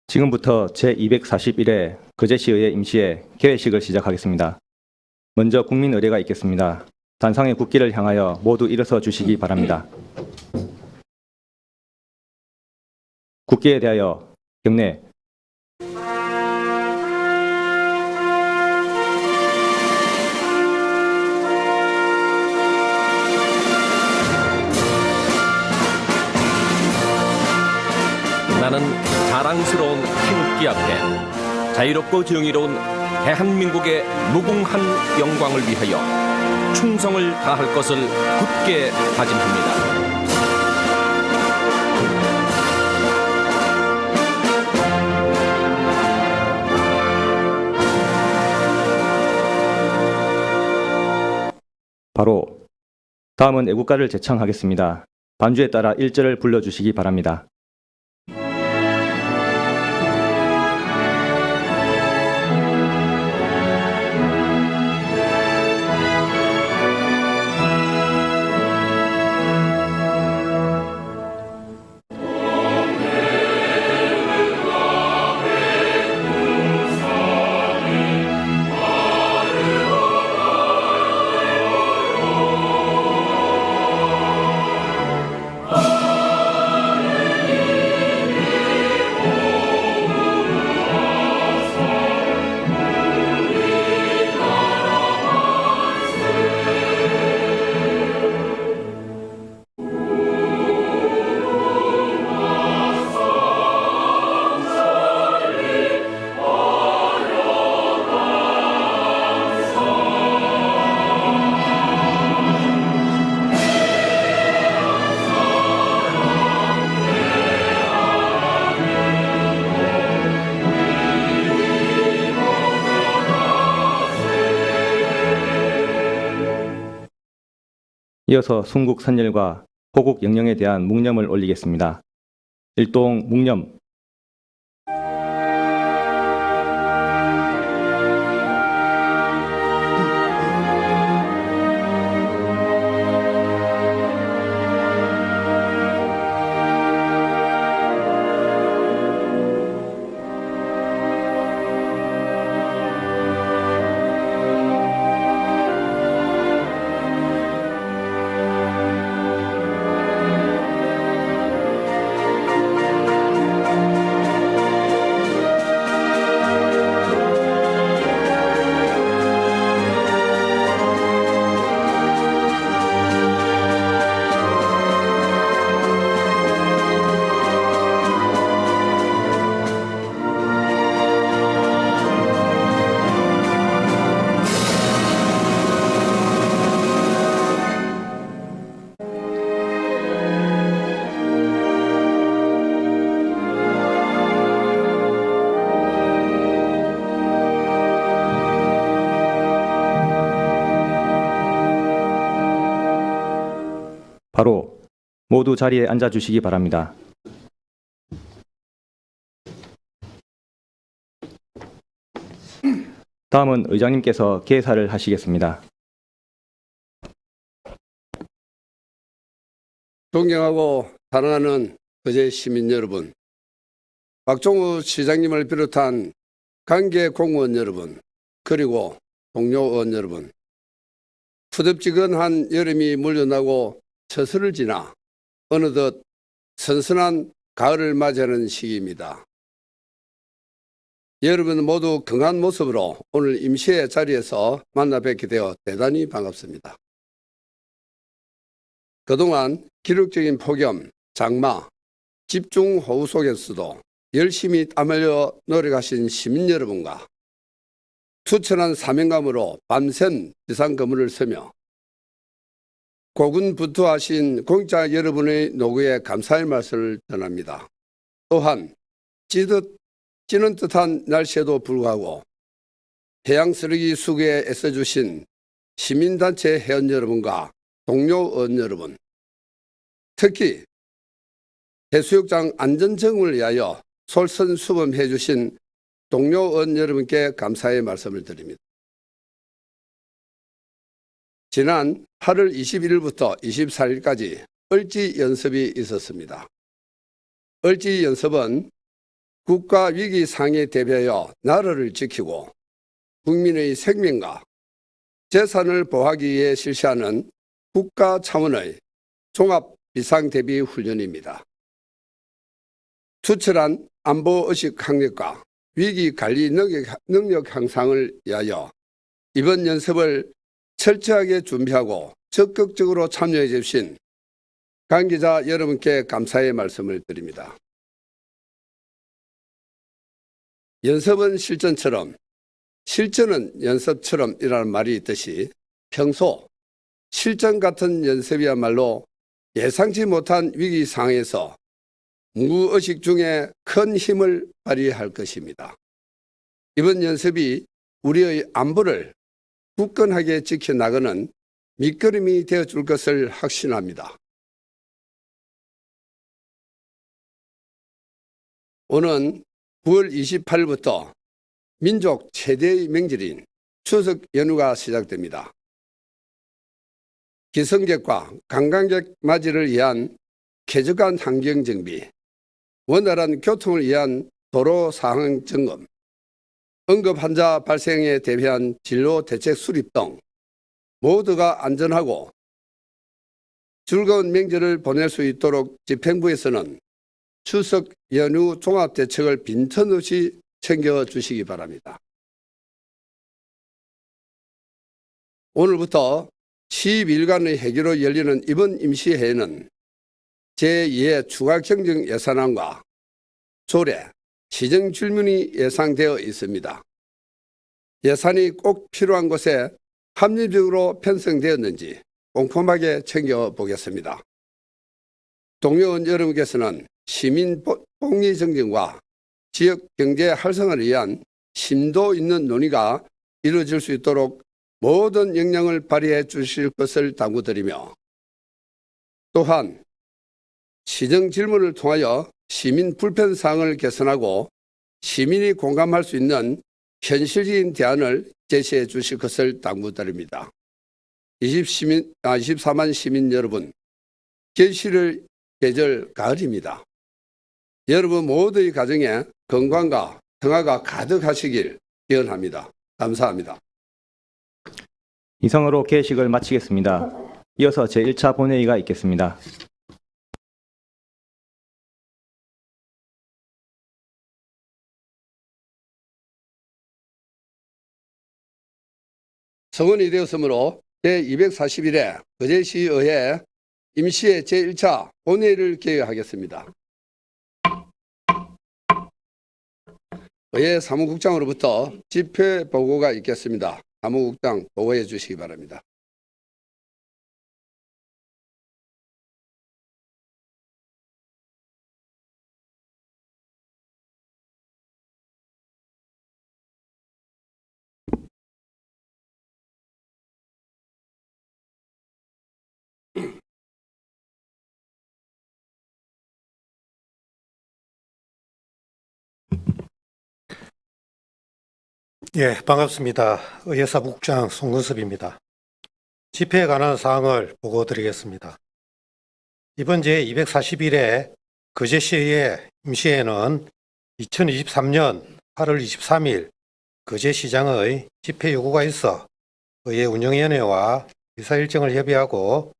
지금부터 제241회 거제시의회 임시회 개회식을 시작하겠습니다. 먼저 국민 의례가 있겠습니다. 단상의 국기를 향하여 모두 일어서 주시기 바랍니다. 국기에 대하여 경례. 나는 자랑스러운 태극기 앞에 자유롭고 정의로운 대한민국의 무궁한 영광을 위하여 충성을 다할 것을 굳게 다짐합니다. 바로 다음은 애국가를 제창하겠습니다. 반주에 따라 1절을 불러주시기 바랍니다. 이어서 순국 선열과 호국 영령에 대한 묵념을 올리겠습니다. 일동 묵념. 바로 모두 자리에 앉아주시기 바랍니다. 다음은 의장님께서 개사를 하시겠습니다. 존경하고 사랑하는 거제 시민 여러분, 박종우 시장님을 비롯한 관계 공무원 여러분, 그리고 동료 의원 여러분, 푸덥지근한 여름이 물러나고 처서를 지나 어느덧 선선한 가을을 맞이하는 시기입니다. 여러분 모두 건강한 모습으로 오늘 임시회 자리에서 만나 뵙게 되어 대단히 반갑습니다. 그동안 기록적인 폭염, 장마, 집중호우 속에서도 열심히 땀 흘려 노력하신 시민 여러분과 투철한 사명감으로 밤샘 비상근무를 서며 고군분투하신 공직자 여러분의 노고에 감사의 말씀을 전합니다. 또한 찌는 듯한 날씨에도 불구하고 해양 쓰레기 수거에 애써주신 시민단체 회원 여러분과 동료 의원 여러분, 특히 해수욕장 안전점검을 위하여 솔선수범해 주신 동료 의원 여러분께 감사의 말씀을 드립니다. 지난 8월 21일부터 24일까지 을지 연습이 있었습니다. 을지 연습은 국가 위기 상황에 대비하여 나라를 지키고 국민의 생명과 재산을 보호하기 위해 실시하는 국가 차원의 종합 비상대비 훈련입니다. 투철한 안보의식 확립과 위기관리 능력 향상을 위하여 이번 연습을 철저하게 준비하고 적극적으로 참여해 주신 관계자 여러분께 감사의 말씀을 드립니다. 연습은 실전처럼, 실전은 연습처럼이라는 말이 있듯이 평소 실전 같은 연습이야말로 예상치 못한 위기 상황에서 무의식 중에 큰 힘을 발휘할 것입니다. 이번 연습이 우리의 안보를 굳건하게 지켜나가는 밑거름이 되어줄 것을 확신합니다. 오는 9월 28일부터 민족 최대의 명절인 추석 연휴가 시작됩니다. 기성객과 관광객 맞이를 위한 쾌적한 환경 정비, 원활한 교통을 위한 도로 상황 점검, 응급 환자 발생에 대비한 진로 대책 수립 등 모두가 안전하고 즐거운 명절을 보낼 수 있도록 집행부에서는 추석 연휴 종합대책을 빈틈없이 챙겨주시기 바랍니다. 오늘부터 12일간의 회기로 열리는 이번 임시회에는 제2의 추가경정 예산안과 조례, 시정 질문이 예상되어 있습니다. 예산이 꼭 필요한 곳에 합리적으로 편성되었는지 꼼꼼하게 챙겨보겠습니다. 동료원 여러분께서는 시민 복리 정정과 지역 경제 활성화를 위한 심도 있는 논의가 이루어질 수 있도록 모든 역량을 발휘해 주실 것을 당부드리며, 또한 시정 질문을 통하여 시민 불편사항을 개선하고 시민이 공감할 수 있는 현실적인 대안을 제시해 주실 것을 당부드립니다. 24만 시민 여러분, 결실을 계절 가을입니다. 여러분 모두의 가정에 건강과 평화가 가득하시길 기원합니다. 감사합니다. 이상으로 개회식을 마치겠습니다. 이어서 제1차 본회의가 있겠습니다. 성원이 되었으므로 제241회 거제시의회 임시회 제1차 본회의를 개회하겠습니다. 의회 사무국장으로부터 집회 보고가 있겠습니다. 사무국장 보고해 주시기 바랍니다. 예, 반갑습니다. 의회 사무국장 송근섭입니다. 집회에 관한 사항을 보고드리겠습니다. 이번 제241회 거제시의회 임시회는 2023년 8월 23일 거제시장의 집회 요구가 있어 의회 운영위원회와 의사 일정을 협의하고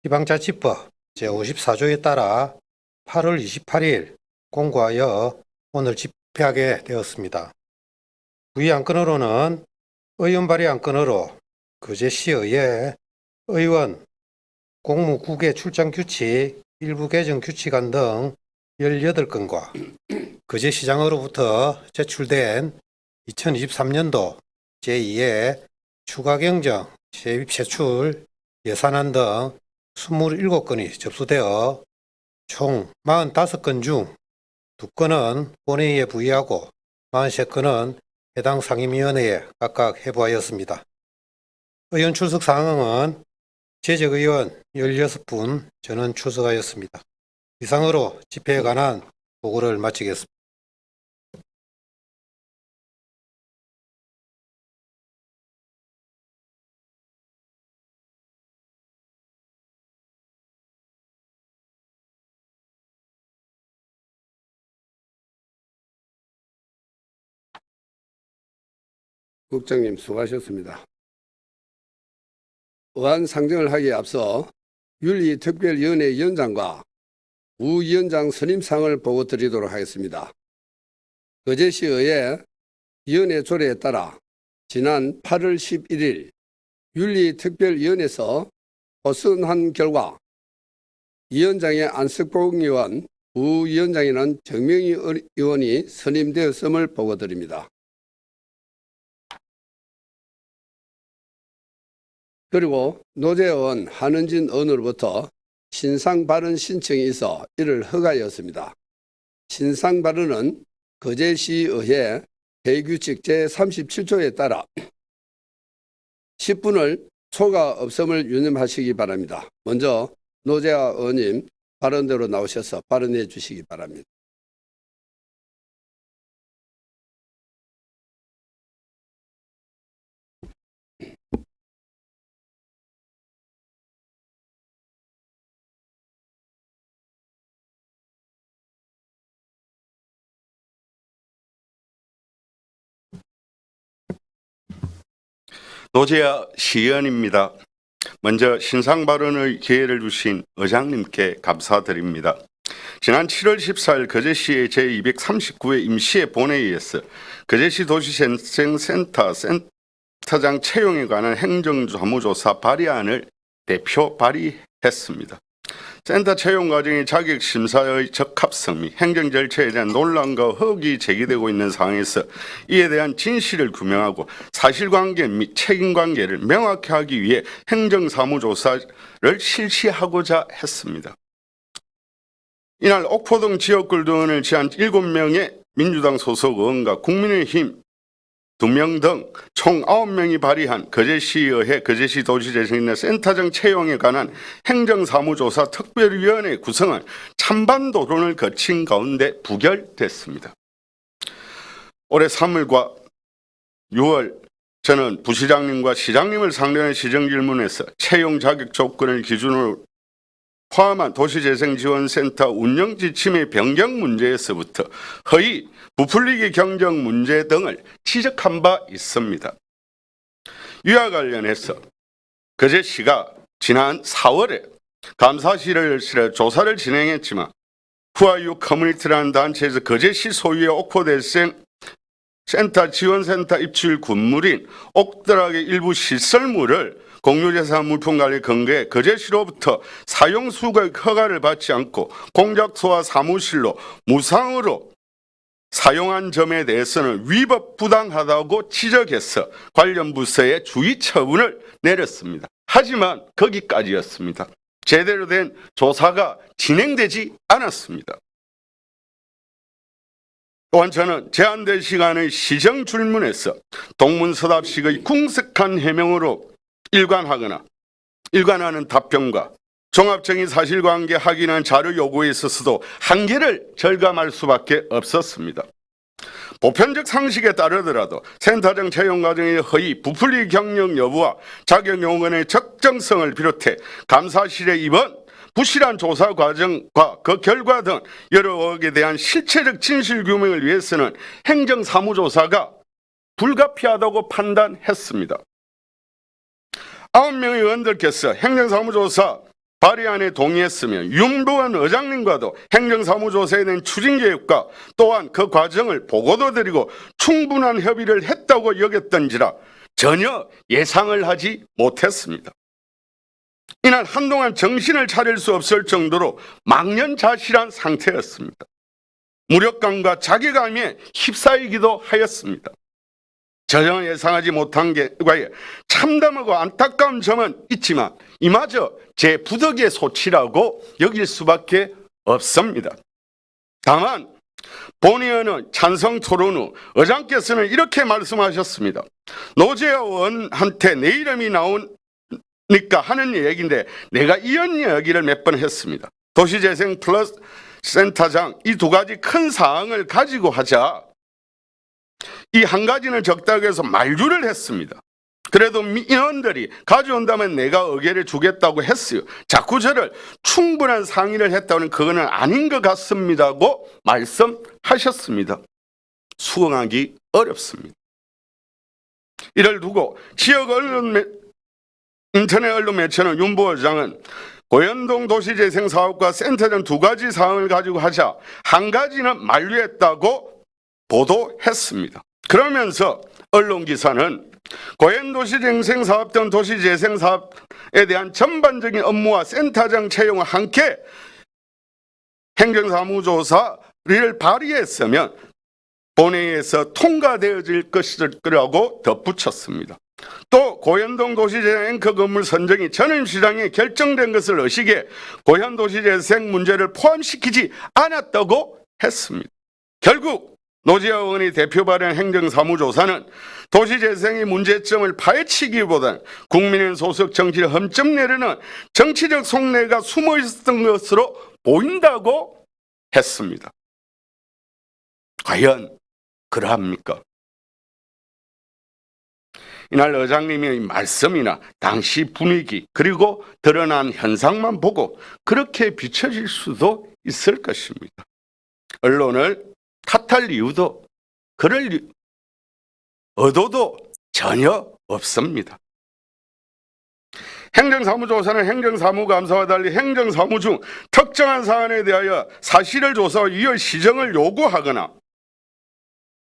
지방자치법 제54조에 따라 8월 28일 공고하여 오늘 집회하게 되었습니다. 부의 안건으로는 의원 발의 안건으로 거제시의회 의원 공무국외 출장 규칙, 일부 개정 규칙안 등 18건과 거제시장으로부터 제출된 2023년도 제2회 추가경정 세입 세출 예산안 등 27건이 접수되어 총 45건 중 2건은 본회의에 부의하고 43건은 해당 상임위원회에 각각 해부하였습니다. 의원 출석 사항은 재적 의원 16분, 저는 출석하였습니다. 이상으로 집회에 관한 보고를 마치겠습니다. 국장님 수고하셨습니다. 의안 상정을 하기에 앞서 윤리특별위원회 위원장과 부위원장 선임상을 보고 드리도록 하겠습니다. 거제시의회 위원회 조례에 따라 지난 8월 11일 윤리특별위원회에서 호선한 결과 위원장의 안석봉 의원, 부위원장에는 정명희 의원이 선임되었음을 보고 드립니다. 그리고 노재의원 한은진 의원으로부터 신상 발언 신청이 있어 이를 허가하였습니다. 신상 발언은 거제시의회 회규칙 제37조에 따라 10분을 초과 없음을 유념하시기 바랍니다. 먼저 노재하 의원님 발언대로 나오셔서 발언해 주시기 바랍니다. 노재하 시의원입니다. 먼저 신상 발언의 기회를 주신 의장님께 감사드립니다. 지난 7월 14일 거제시의 제239회 임시회 본회의에서 거제시 도시재생센터 센터장 채용에 관한 행정사무조사 발의안을 대표 발의했습니다. 센터 채용 과정의 자격 심사의 적합성 및 행정 절차에 대한 논란과 의혹이 제기되고 있는 상황에서 이에 대한 진실을 규명하고 사실관계 및 책임관계를 명확히 하기 위해 행정사무조사를 실시하고자 했습니다. 이날 옥포동 지역구 등을 지한 7명의 민주당 소속 의원과 국민의힘 2명 등 총 9명이 발의한 거제시의회 거제시 도시재생센터 센터장 채용에 관한 행정사무조사 특별위원회 구성은 찬반 토론을 거친 가운데 부결됐습니다. 올해 3월과 6월 저는 부시장님과 시장님을 상대하는 시정질문에서 채용 자격 조건을 기준으로 포함한 도시재생지원센터 운영지침의 변경 문제에서부터 허위, 부풀리기 경정 문제 등을 지적한 바 있습니다. 이와 관련해서 거제시가 지난 4월에 감사실에 조사를 진행했지만 후아유 커뮤니티라는 단체에서 거제시 소유의 옥포대생 센터 지원센터 입주일 건물인 옥드락의 일부 시설물을 공유재산 물품관리 근거에 거제시로부터 사용 수급 허가를 받지 않고 공작소와 사무실로 무상으로 사용한 점에 대해서는 위법 부당하다고 지적해서 관련 부서에 주의 처분을 내렸습니다. 하지만 거기까지였습니다. 제대로 된 조사가 진행되지 않았습니다. 또한 저는 제한된 시간의 시정 질문에서 동문서답식의 궁색한 해명으로 일관하는 답변과 종합적인 사실관계 확인한 자료 요구에 있어서도 한계를 절감할 수밖에 없었습니다. 보편적 상식에 따르더라도 센터장 채용 과정의 허위, 부풀리 경력 여부와 자격 요건의 적정성을 비롯해 감사실의 이번 부실한 조사 과정과 그 결과 등 여러 의혹에 대한 실체적 진실 규명을 위해서는 행정사무조사가 불가피하다고 판단했습니다. 9명의 의원들께서 행정사무조사 발의안에 동의했으며 윤부원 의장님과도 행정사무조사에 대한 추진계획과 또한 그 과정을 보고도 드리고 충분한 협의를 했다고 여겼던지라 전혀 예상을 하지 못했습니다. 이날 한동안 정신을 차릴 수 없을 정도로 망연자실한 상태였습니다. 무력감과 자괴감에 휩싸이기도 하였습니다. 전혀 예상하지 못한 결과에 참담하고 안타까운 점은 있지만 이마저 제 부덕의 소치라고 여길 수밖에 없습니다. 다만 본의원은 찬성 토론 후 의장께서는 이렇게 말씀하셨습니다. 노재하 의원한테 내 이름이 나오니까 하는 얘기인데 내가 이런 이야기를 몇 번 했습니다. 도시재생 플러스 센터장 이 두 가지 큰 사항을 가지고 하자. 이 한 가지는 적다고 해서 만류를 했습니다. 그래도 의원들이 가져온다면 내가 의결해 주겠다고 했어요. 자꾸 저를 충분한 상의를 했다는 그거는 아닌 것 같습니다고 말씀하셨습니다. 수긍하기 어렵습니다. 이를 두고 지역 인터넷 언론 매체는 윤 부의장은 고현동 도시재생사업과 센터장 두 가지 사항을 가지고 하자 한 가지는 만류했다고 보도했습니다. 그러면서 언론 기사는 고현도시재생사업 등 도시재생사업에 대한 전반적인 업무와 센터장 채용을 함께 행정사무조사를 발의했으면 본회의에서 통과되어질 것이라고 덧붙였습니다. 또 고현동 도시재생 앵커 건물 선정이 전임시장에 결정된 것을 의식해 고현도시재생 문제를 포함시키지 않았다고 했습니다. 결국 노재하 의원의 대표 발의한 행정사무조사는 도시재생의 문제점을 파헤치기보다는 국민의 소속 정치를 흠집 내려는 정치적 속내가 숨어 있었던 것으로 보인다고 했습니다. 과연 그러합니까? 이날 의장님의 말씀이나 당시 분위기 그리고 드러난 현상만 보고 그렇게 비춰질 수도 있을 것입니다. 언론을 탓할 이유도 그럴 의도도 전혀 없습니다. 행정사무조사는 행정사무감사와 달리 행정사무 중 특정한 사안에 대하여 사실을 조사와 이의 시정을 요구하거나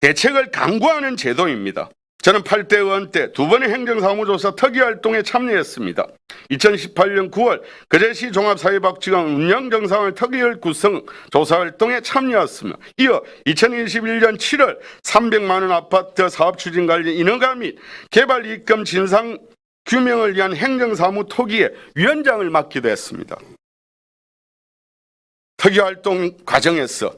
대책을 강구하는 제도입니다. 저는 8대 의원 때 두 번의 행정사무조사 특위활동에 참여했습니다. 2018년 9월 거제시 종합사회복지관 운영정상을 특위를 구성 조사활동에 참여했으며 이어 2021년 7월 300만 원 아파트 사업추진관리 인허가 및 개발이익금 진상 규명을 위한 행정사무 특위의 위원장을 맡기도 했습니다. 특위활동 과정에서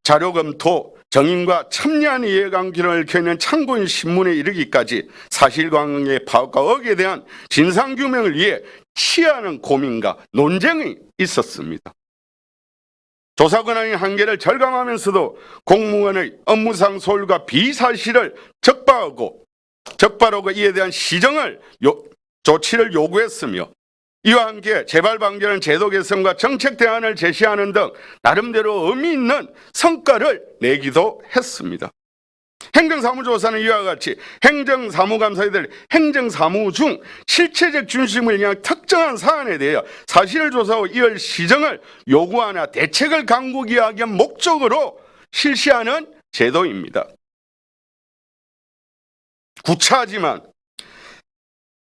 자료검토, 정인과 참여한 이해관계를 얽혀있는 참고인 신문에 이르기까지 사실관계 파악과 의혹에 대한 진상규명을 위해 치하는 고민과 논쟁이 있었습니다. 조사 권한의 한계를 절감하면서도 공무원의 업무상 소홀과 비사실을 적발하고 이에 대한 시정을 조치를 요구했으며 이와 함께 재발 방지하는 제도 개선과 정책 대안을 제시하는 등 나름대로 의미 있는 성과를 내기도 했습니다. 행정사무조사는 이와 같이 행정사무감사들 행정사무 중 실체적 중심을 향한 특정한 사안에 대해 사실을 조사하고 이을 시정을 요구하나 대책을 강구하기 위한 목적으로 실시하는 제도입니다. 구차하지만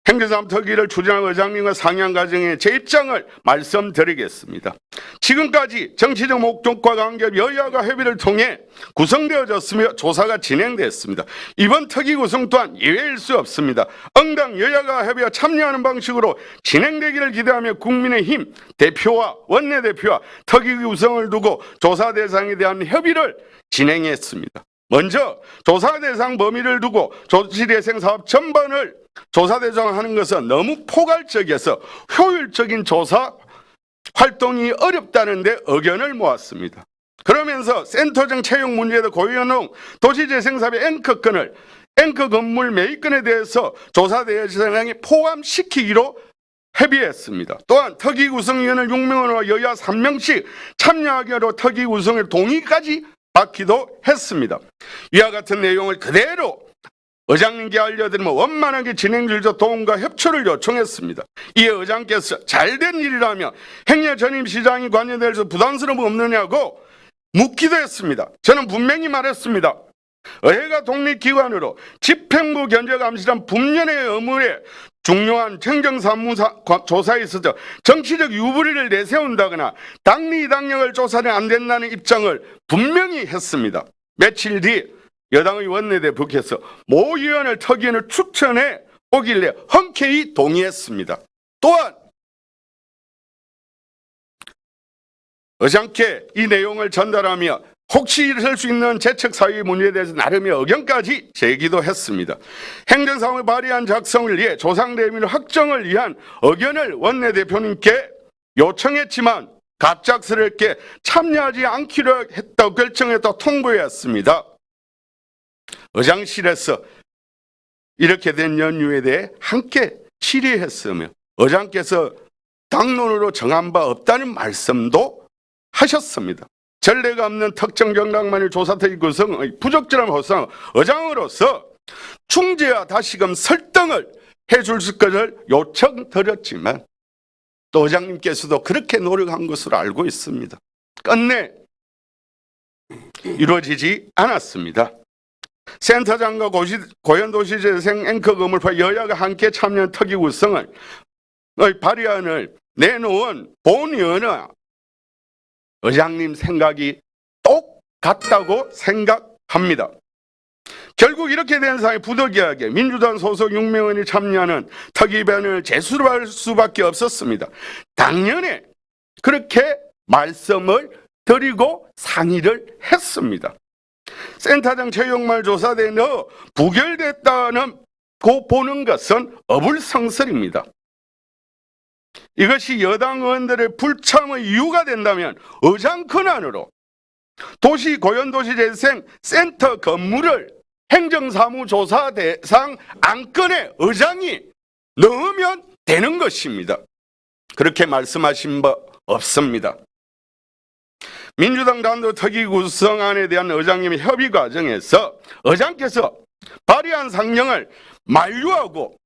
행정사무 특위를 추진한 의장님과 상의한 과정에 제 입장을 말씀드리겠습니다. 지금까지 정치적 목적과 관계 여야가 협의를 통해 구성되어졌으며 조사가 진행됐습니다. 이번 특위 구성 또한 예외일 수 없습니다. 응당 여야가 협의와 참여하는 방식으로 진행되기를 기대하며 국민의힘 대표와 원내대표와 특위 구성을 두고 조사 대상에 대한 협의를 진행했습니다. 먼저 조사 대상 범위를 두고 도시재생 사업 전반을 조사 대상하는 것은 너무 포괄적이어서 효율적인 조사 활동이 어렵다는 데 의견을 모았습니다. 그러면서 센터장 채용 문제도 고현동 도시재생사업의 앵커 건물 매입건에 대해서 조사 대상에 포함시키기로 협의했습니다. 또한 특위 구성위원을 6명으로 여야 3명씩 참여하기로 특위 구성에 동의까지 받기도 했습니다. 이와 같은 내용을 그대로 의장님께 알려드리면 원만하게 진행질적 도움과 협조를 요청했습니다. 이에 의장께서 잘된 일이라며 행여 전임 시장이 관여돼서 부담스러움 없느냐고 묻기도 했습니다. 저는 분명히 말했습니다. 의회가 독립기관으로 집행부 견제감시란 분면의 의무에 중요한 행정사무조사에 있어서 정치적 유불리를 내세운다거나 당리 당력을 조사는 안 된다는 입장을 분명히 했습니다. 며칠 뒤 여당의 원내대표께서 모 의원을 특위원을 추천해 오길래 흔쾌히 동의했습니다. 또한 의장께 이 내용을 전달하며 혹시 있을 수 있는 재척사유의 문제에 대해서 나름의 의견까지 제기도 했습니다. 행정사무를 발의한 작성을 위해 조상대미를 확정을 위한 의견을 원내대표님께 요청했지만 갑작스럽게 참여하지 않기로 했다고 결정했다고 통보했습니다. 의장실에서 이렇게 된 연유에 대해 함께 질의했으며 의장께서 당론으로 정한 바 없다는 말씀도 하셨습니다. 전례가 없는 특정 정당만의 조사특위 구성의 부적절한 호상 의장으로서 중재와 다시금 설득을 해줄 것을 요청드렸지만 또 의장님께서도 그렇게 노력한 것으로 알고 있습니다. 끝내 이루어지지 않았습니다. 센터장과 고현도시재생 앵커 건물파 여야가 함께 참여한 특위 구성을 발의안을 내놓은 본의원은 의장님 생각이 똑같다고 생각합니다. 결국 이렇게 된 상황에 부득이하게 민주당 소속 6명원이 참여하는 특위변을 제출할 수밖에 없었습니다. 당연히 그렇게 말씀을 드리고 상의를 했습니다. 센터장 채용말 조사대에 넣어 부결됐다는 고 보는 것은 어불성설입니다. 이것이 여당 의원들의 불참의 이유가 된다면 의장 권한으로 고현도시재생 센터 건물을 행정사무조사 대상 안건에 의장이 넣으면 되는 것입니다. 그렇게 말씀하신 바 없습니다. 민주당 단독 특위 구성안에 대한 의장님의 협의 과정에서 의장께서 발의한 상령을 만류하고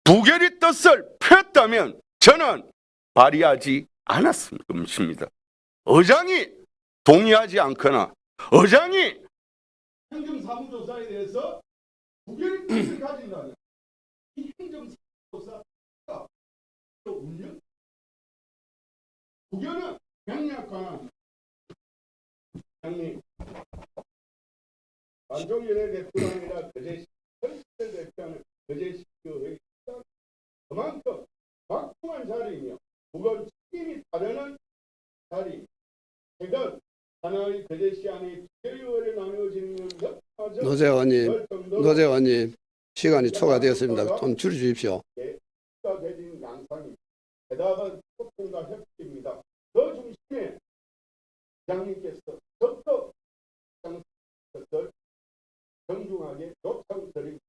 부결의 뜻을 표했다면 저는 발의하지 않았을 것입니다. 의장이 동의하지 않거나 의장이 행정사무조사에 대해서 부결의 뜻을 가진다면 이 행정사무조사가 운영 부결은 명령 권한 장님 안종일의 대표가 아니라 거제시 대표하는 거제시의 그만큼 막중한 자리이며 무거운 책임이 따르는 자리. 최근 하나의 거제시 안에 개요를 나누어지는 노재 의원님 시간이 초과되었습니다. 좀 줄여주십시오. 되진 양상이 대답은 소통과 협치입니다. 그 중심에 장님께서 적극 것을 정중하게 요청드립니다.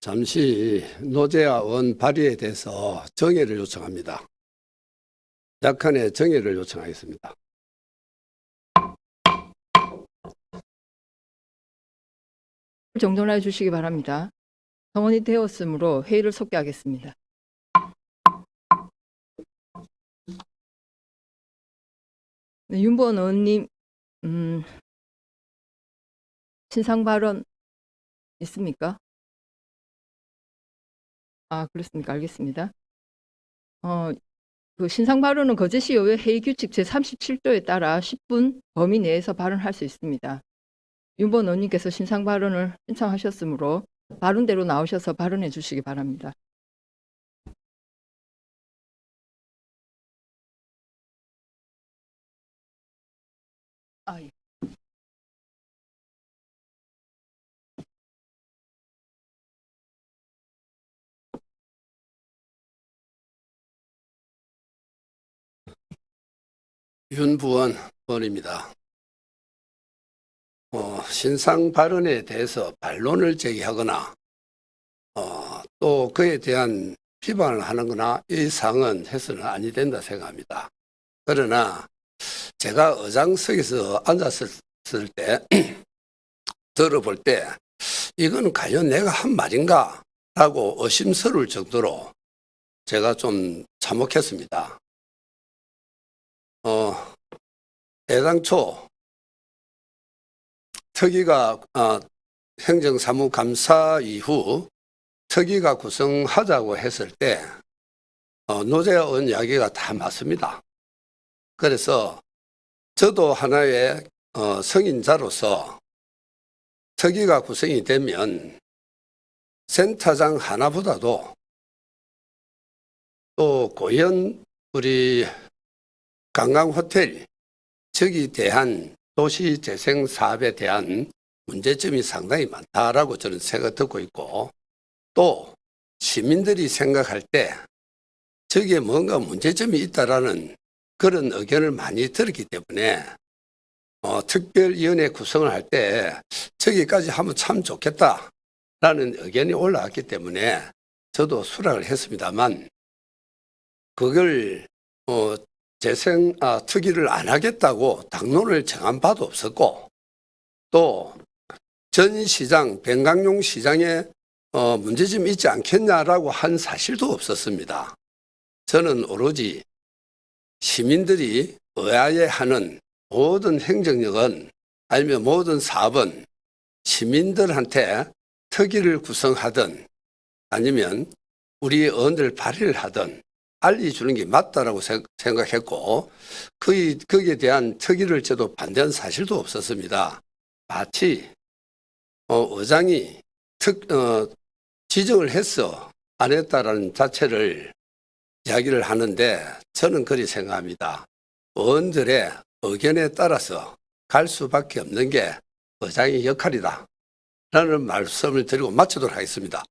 잠시 노재하 의원 발의에 대해서 정의를 요청합니다. 약간의 정의를 요청하겠습니다. 정돈해 주시기 바랍니다. 성원이 되었으므로 회의를 속개하겠습니다. 네, 윤보원 의원님 신상 발언 있습니까? 아, 그렇습니까? 알겠습니다. 그 신상 발언은 거제시의회 회의 규칙 제37조에 따라 10분 범위 내에서 발언할 수 있습니다. 윤보원 의원님께서 신상 발언을 신청하셨으므로 발언대로 나오셔서 발언해 주시기 바랍니다. 예. 윤부원 의원입니다. 신상 발언에 대해서 반론을 제기하거나 또 그에 대한 비판을 하는거나 이 사항은 해서는 아니 된다 생각합니다. 그러나 제가 의장석에서 앉았을 때 들어볼 때 이건 과연 내가 한 말인가 라고 의심스러울 정도로 제가 좀 참혹했습니다. 애당초 특위가 행정사무감사 이후 특위가 구성하자고 했을 때 노재하 의원 이야기가 다 맞습니다. 그래서 저도 하나의 성인자로서 특위가 구성이 되면 센터장 하나보다도 또 고현 우리 관광호텔 저기 대한 도시재생 사업에 대한 문제점이 상당히 많다라고 저는 생각 듣고 있고 또 시민들이 생각할 때 저기에 뭔가 문제점이 있다라는 그런 의견을 많이 들었기 때문에 특별위원회 구성을 할 때 저기까지 하면 참 좋겠다라는 의견이 올라왔기 때문에 저도 수락을 했습니다만 그걸 특위를 안 하겠다고 당론을 정한 바도 없었고 또 전 시장 변강용 시장에 문제점이 있지 않겠냐라고 한 사실도 없었습니다. 저는 오로지 시민들이 의아해하는 모든 행정력은 아니면 모든 사업은 시민들한테 특위를 구성하든 아니면 우리 의원들 발의를 하든 알려주는 게 맞다라고 생각했고 거기에 대한 특위를 저도 반대한 사실도 없었습니다. 마치 의장이 지정을 했어 안 했다라는 자체를 이야기를 하는데 저는 그리 생각합니다. 의원들의 의견에 따라서 갈 수밖에 없는 게 의장의 역할이다 라는 말씀을 드리고 마치도록 하겠습니다.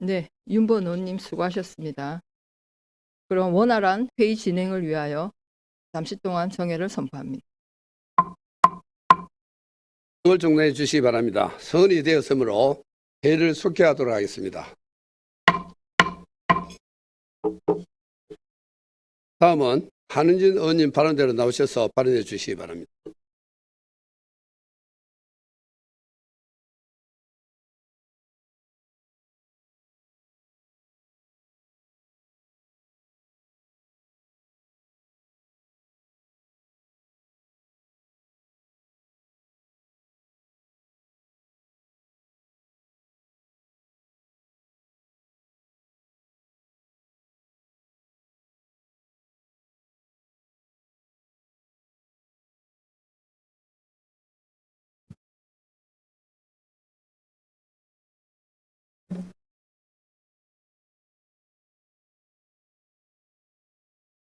네, 윤번 의원님 수고하셨습니다. 그럼 원활한 회의 진행을 위하여 잠시 동안 정회를 선포합니다. 그걸 종료해 주시기 바랍니다. 선이 되었으므로 회의를 속개하도록 하겠습니다. 다음은 한은진 의원님 발언대로 나오셔서 발언해 주시기 바랍니다.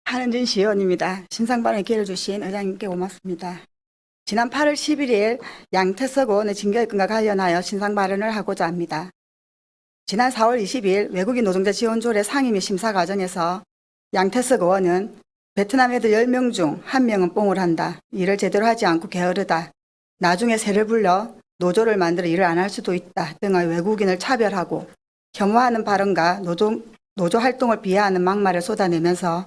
한은진 시의원입니다. 신상발언에 기회를 주신 의장님께 고맙습니다. 지난 8월 11일 양태석 의원의 징계건과 관련하여 신상발언을 하고자 합니다. 지난 4월 20일 외국인 노동자 지원 조례 상임 및 심사 과정에서 양태석 의원은 베트남 애들 10명 중 1명은 뽕을 한다. 일을 제대로 하지 않고 게으르다. 나중에 새를 불러 노조를 만들어 일을 안 할 수도 있다 등의 외국인을 차별하고 혐오하는 발언과 노조 활동을 비하하는 막말을 쏟아내면서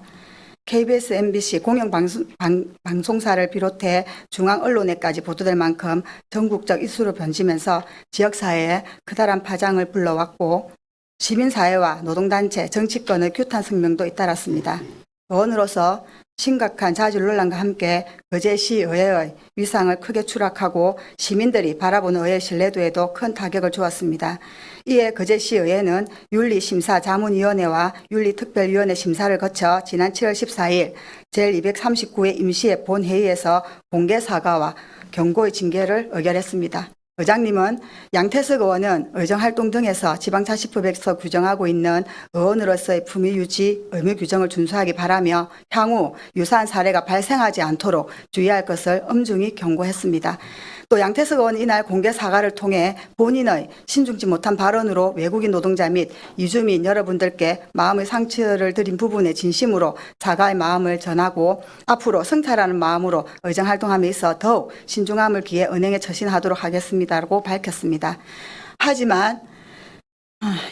KBS, MBC 공영방송사를 비롯해 중앙 언론에까지 보도될 만큼 전국적 이슈로 번지면서 지역사회에 커다란 파장을 불러왔고 시민사회와 노동단체, 정치권의 규탄 성명도 잇따랐습니다. 의원으로서 심각한 자질 논란과 함께 거제시의회의 위상을 크게 추락하고 시민들이 바라보는 의회 신뢰도에도 큰 타격을 주었습니다. 이에 거제시의회는 윤리심사자문위원회와 윤리특별위원회 심사를 거쳐 지난 7월 14일 제239회 임시회 본회의에서 공개 사과와 경고의 징계를 의결했습니다. 의장님은 양태석 의원은 의정활동 등에서 지방자치법에서 규정하고 있는 의원으로서의 품위 유지, 의무 규정을 준수하기 바라며 향후 유사한 사례가 발생하지 않도록 주의할 것을 엄중히 경고했습니다. 또 양태석 의원은 이날 공개 사과를 통해 본인의 신중치 못한 발언으로 외국인 노동자 및 이주민 여러분들께 마음의 상처를 드린 부분에 진심으로 사과의 마음을 전하고 앞으로 성찰하는 마음으로 의정활동함에 있어 더욱 신중함을 기해 은행에 처신하도록 하겠습니다라고 밝혔습니다. 하지만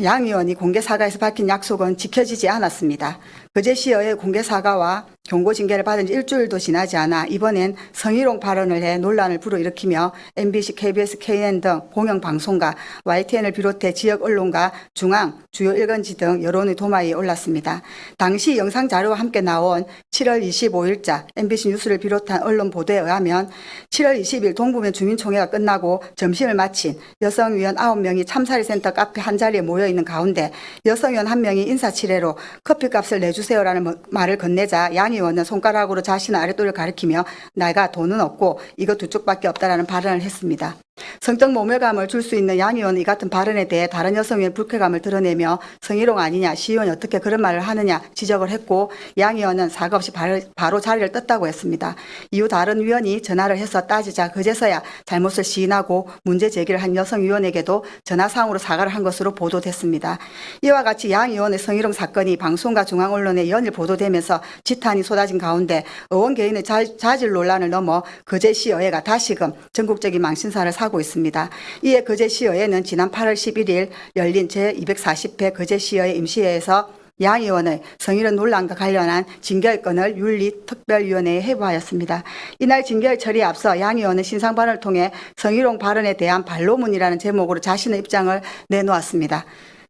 양 의원이 공개 사과에서 밝힌 약속은 지켜지지 않았습니다. 거제시의회 공개 사과와 경고 징계를 받은 지 일주일도 지나지 않아 이번엔 성희롱 발언을 해 논란을 불어일으키며 MBC, KBS, KN 등 공영방송과 YTN을 비롯해 지역 언론과 중앙, 주요 일간지 등 여론의 도마에 올랐습니다. 당시 영상 자료와 함께 나온 7월 25일자 MBC 뉴스를 비롯한 언론 보도에 의하면 7월 20일 동부면 주민총회가 끝나고 점심을 마친 여성위원 9명이 참사리센터 카페 한자리에 모여있는 가운데 여성위원 1명이 인사치레로 커피값을 내주세요라는 말을 건네자 양 의원은 손가락으로 자신의 아랫도를 가리키며 내가 돈은 없고 이거 두 쪽밖에 없다라는 발언을 했습니다. 성적 모멸감을 줄 수 있는 양 의원의 이 같은 발언에 대해 다른 여성의 불쾌감을 드러내며 성희롱 아니냐, 시 의원이 어떻게 그런 말을 하느냐 지적을 했고 양 의원은 사과 없이 바로 자리를 떴다고 했습니다. 이후 다른 위원이 전화를 해서 따지자 그제서야 잘못을 시인하고 문제 제기를 한 여성 위원에게도 전화상으로 사과를 한 것으로 보도됐습니다. 이와 같이 양 의원의 성희롱 사건이 방송과 중앙언론에 연일 보도되면서 지탄이 쏟아진 가운데 의원 개인의 자질 논란을 넘어 거제시의회가 다시금 전국적인 망신사를 사고 있습니다. 이에 거제시의회는 지난 8월 11일 열린 제240회 거제시의회 임시회에서 양 의원의 성희롱 논란과 관련한 징계의 건을 윤리특별위원회에 회부하였습니다. 이날 징계의 처리에 앞서 양 의원은 신상 발언을 통해 성희롱 발언에 대한 반로문이라는 제목으로 자신의 입장을 내놓았습니다.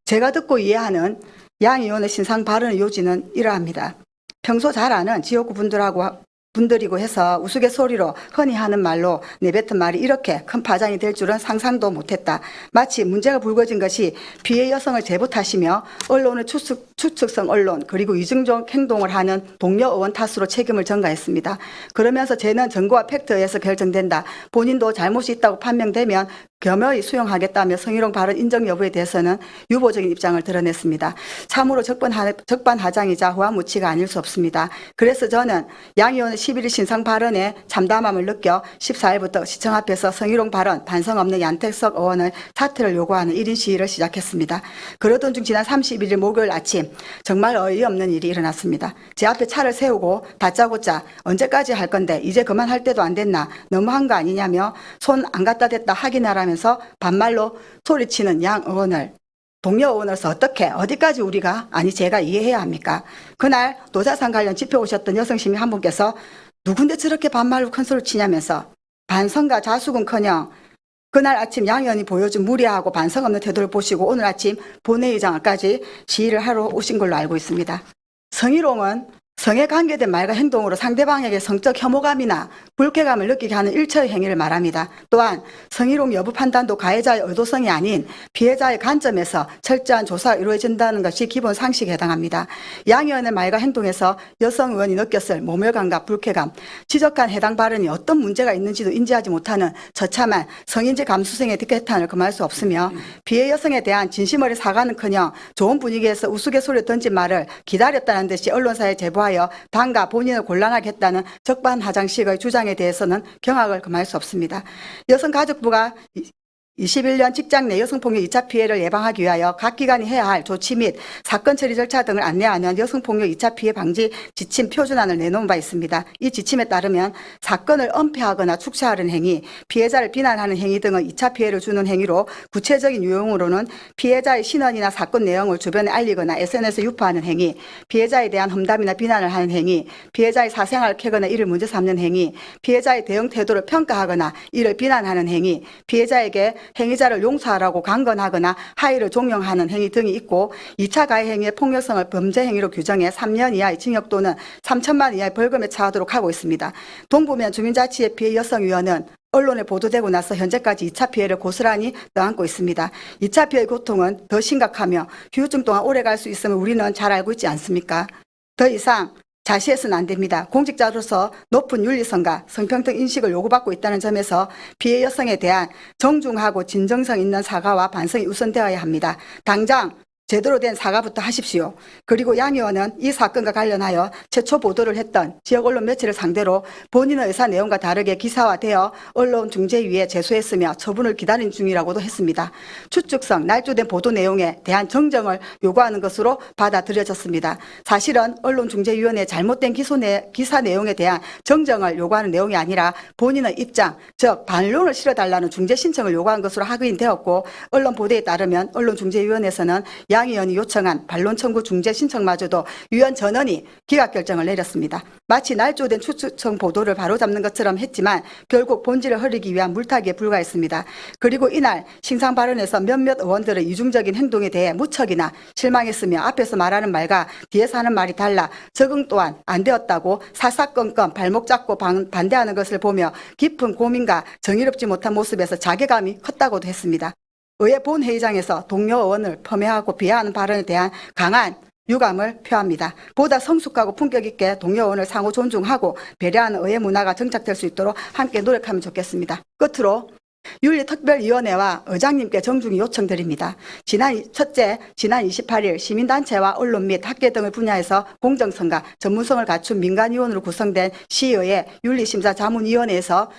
제가 듣고 이해하는 양 의원의 신상 발언의 요지는 이러합니다. 평소 잘 아는 지역구 분들이고 해서 우스갯소리로 흔히 하는 말로 내뱉은 말이 이렇게 큰 파장이 될 줄은 상상도 못했다. 마치 문제가 불거진 것이 피해 여성을 제보 탓이며 언론의 추측성 언론 그리고 이중적 행동을 하는 동료 의원 탓으로 책임을 전가했습니다. 그러면서 죄는 증거와 팩트에 의해서 결정된다. 본인도 잘못이 있다고 판명되면 겸허히 수용하겠다며 성희롱 발언 인정 여부에 대해서는 유보적인 입장을 드러냈습니다. 참으로 적반하장이자 후한무치가 아닐 수 없습니다. 그래서 저는 양 의원의 11일 신상 발언에 참담함을 느껴 14일부터 시청 앞에서 성희롱 발언 반성 없는 양태석 의원의 사퇴를 요구하는 1인 시위를 시작했습니다. 그러던 중 지난 31일 목요일 아침 정말 어이없는 일이 일어났습니다. 제 앞에 차를 세우고 다짜고짜 언제까지 할 건데 이제 그만할 때도 안 됐나 너무한 거 아니냐며 손 안 갖다 댔다 확인하라면서 반말로 소리치는 양 의원을 동료 의원으로서 어디까지 우리가 아니 제가 이해해야 합니까? 그날 노자산 관련 집회 오셨던 여성 시민 한 분께서 누군데 저렇게 반말로 큰 소리를 치냐면서 반성과 자숙은커녕 그날 아침 양 의원이 보여준 무례하고 반성 없는 태도를 보시고 오늘 아침 본회의장까지 시위를 하러 오신 걸로 알고 있습니다. 성희롱은 성에 관계된 말과 행동으로 상대방에게 성적 혐오감이나 불쾌감을 느끼게 하는 일처의 행위를 말합니다. 또한 성희롱 여부 판단도 가해자의 의도성이 아닌 피해자의 관점에서 철저한 조사가 이루어진다는 것이 기본 상식에 해당합니다. 양 의원의 말과 행동에서 여성 의원이 느꼈을 모멸감과 불쾌감, 지적한 해당 발언이 어떤 문제가 있는지도 인지하지 못하는 처참한 성인지 감수성의 뒷개탄을 금할 수 없으며 피해 여성에 대한 진심 어린 사과는커녕 좋은 분위기에서 우스갯소리를 던진 말을 기다렸다는 듯이 언론사에 제보하여 당과 본인을 곤란하게 했다는 적반하장식의 주장에 대해서는 경악을 금할 수 없습니다. 여성가족부가 21년 직장 내 여성폭력 2차 피해를 예방하기 위하여 각 기관이 해야 할 조치 및 사건 처리 절차 등을 안내하는 여성폭력 2차 피해 방지 지침 표준안을 내놓은 바 있습니다. 이 지침에 따르면 사건을 은폐하거나 축소하는 행위, 피해자를 비난하는 행위 등은 2차 피해를 주는 행위로 구체적인 유형으로는 피해자의 신원이나 사건 내용을 주변에 알리거나 SNS에 유포하는 행위, 피해자에 대한 험담이나 비난을 하는 행위, 피해자의 사생활을 캐거나 이를 문제 삼는 행위, 피해자의 대응 태도를 평가하거나 이를 비난하는 행위, 피해자에게 행위자를 용서하라고 강권하거나 하의를 종용하는 행위 등이 있고 2차 가해 행위의 폭력성을 범죄 행위로 규정해 3년 이하의 징역 또는 3천만 원 이하의 벌금에 처하도록 하고 있습니다. 동부면 주민자치의 피해 여성위원회는 언론에 보도되고 나서 현재까지 2차 피해를 고스란히 떠안고 있습니다. 2차 피해의 고통은 더 심각하며 후유증 동안 오래 갈 수 있음을 우리는 잘 알고 있지 않습니까? 더 이상 자시해서는 안 됩니다. 공직자로서 높은 윤리성과 성평등 인식을 요구받고 있다는 점에서 피해 여성에 대한 정중하고 진정성 있는 사과와 반성이 우선되어야 합니다. 당장 제대로 된 사과부터 하십시오. 그리고 양 의원은 이 사건과 관련하여 최초 보도를 했던 지역 언론 매체를 상대로 본인의 의사 내용과 다르게 기사화되어 언론중재위에 제소했으며 처분을 기다리는 중이라고도 했습니다. 추측성, 날조된 보도 내용에 대한 정정을 요구하는 것으로 받아들여졌습니다. 사실은 언론중재위원회의 잘못된 기사 내용에 대한 정정을 요구하는 내용이 아니라 본인의 입장, 즉 반론을 실어달라는 중재 신청을 요구한 것으로 확인되었고 언론 보도에 따르면 언론중재위원회에서는 양 의원이 요청한 반론 청구 중재 신청마저도 위원 전원이 기각 결정을 내렸습니다. 마치 날조된 추측성 보도를 바로잡는 것처럼 했지만 결국 본질을 흐리기 위한 물타기에 불과했습니다. 그리고 이날 신상 발언에서 몇몇 의원들의 이중적인 행동에 대해 무척이나 실망했으며 앞에서 말하는 말과 뒤에서 하는 말이 달라 적응 또한 안 되었다고 사사건건 발목 잡고 반대하는 것을 보며 깊은 고민과 정의롭지 못한 모습에서 자괴감이 컸다고도 했습니다. 의회 본회의장에서 동료 의원을 폄훼하고 비하하는 발언에 대한 강한 유감을 표합니다. 보다 성숙하고 품격 있게 동료 의원을 상호 존중하고 배려하는 의회 문화가 정착될 수 있도록 함께 노력하면 좋겠습니다. 끝으로 윤리특별위원회와 의장님께 정중히 요청드립니다. 첫째, 지난 28일 시민단체와 언론 및 학계 등의 분야에서 공정성과 전문성을 갖춘 민간위원으로 구성된 시의회 윤리심사자문위원회에서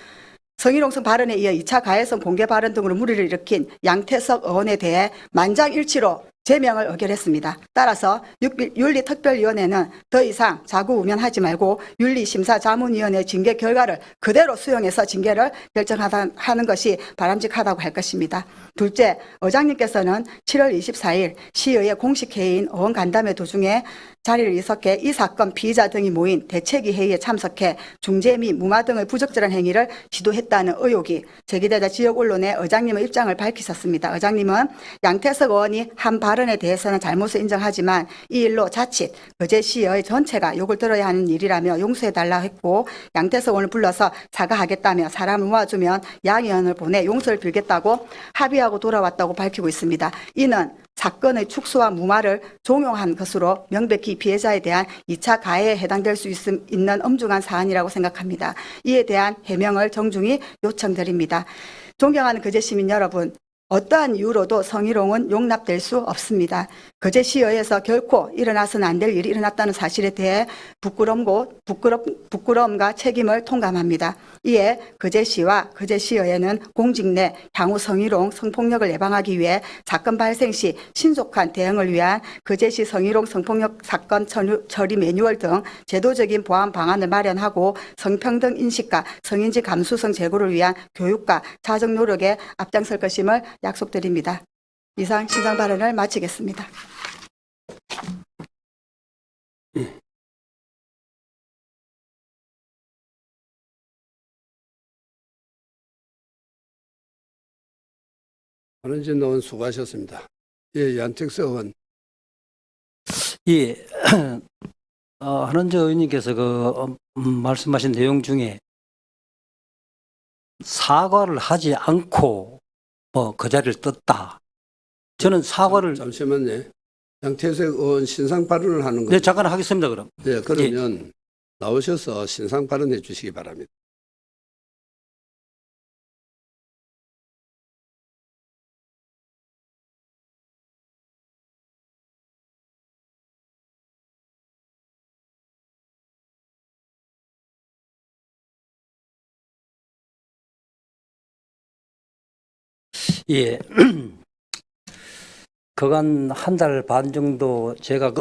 성희롱성 발언에 이어 2차 가해성 공개 발언 등으로 물의를 일으킨 양태석 의원에 대해 만장일치로 제명을 의결했습니다. 따라서 윤리특별위원회는 더 이상 자구우면하지 말고 윤리심사자문위원회 징계 결과를 그대로 수용해서 징계를 결정하는 것이 바람직하다고 할 것입니다. 둘째, 의장님께서는 7월 24일 시의회 공식회의인 의원간담회 도중에 자리를 이석해 이 사건 피의자 등이 모인 대책위 회의에 참석해 중재 및 무마 등의 부적절한 행위를 지도했다는 의혹이 제기되자 지역 언론에 의장님의 입장을 밝히셨습니다. 의장님은 양태석 의원이 한 발언에 대해서는 잘못을 인정하지만 이 일로 자칫 거제시의 전체가 욕을 들어야 하는 일이라며 용서해달라 했고 양태석 의원을 불러서 사과하겠다며 사람을 모아주면 양 의원을 보내 용서를 빌겠다고 합의하고 돌아왔다고 밝히고 있습니다. 이는 사건의 축소와 무마를 종용한 것으로 명백히 피해자에 대한 2차 가해에 해당될 수 있는 엄중한 사안이라고 생각합니다. 이에 대한 해명을 정중히 요청드립니다. 존경하는 거제시민 여러분, 어떠한 이유로도 성희롱은 용납될 수 없습니다. 거제시의회에서 결코 일어나서는 안 될 일이 일어났다는 사실에 대해 부끄러움과 책임을 통감합니다. 이에 거제시와 거제시의회는 공직 내 향후 성희롱, 성폭력을 예방하기 위해 사건 발생 시 신속한 대응을 위한 거제시 성희롱, 성폭력 사건 처리 매뉴얼 등 제도적인 보완 방안을 마련하고 성평등 인식과 성인지 감수성 제고를 위한 교육과 사정 노력에 앞장설 것임을 약속드립니다. 이상 신상 발언을 마치겠습니다. 한은진 의원 수고하셨습니다. 예, 양택석 의원. 예, 한은재 의원님께서 말씀하신 내용 중에 사과를 하지 않고 그 자리를 떴다. 저는 사과를 잠시만요. 양태석 의원 신상 발언을 하는 네, 거죠. 잠깐 하겠습니다. 그럼. 예, 그러면 나오셔서 신상 발언해 주시기 바랍니다. 예. 그간 한 달 반 정도 제가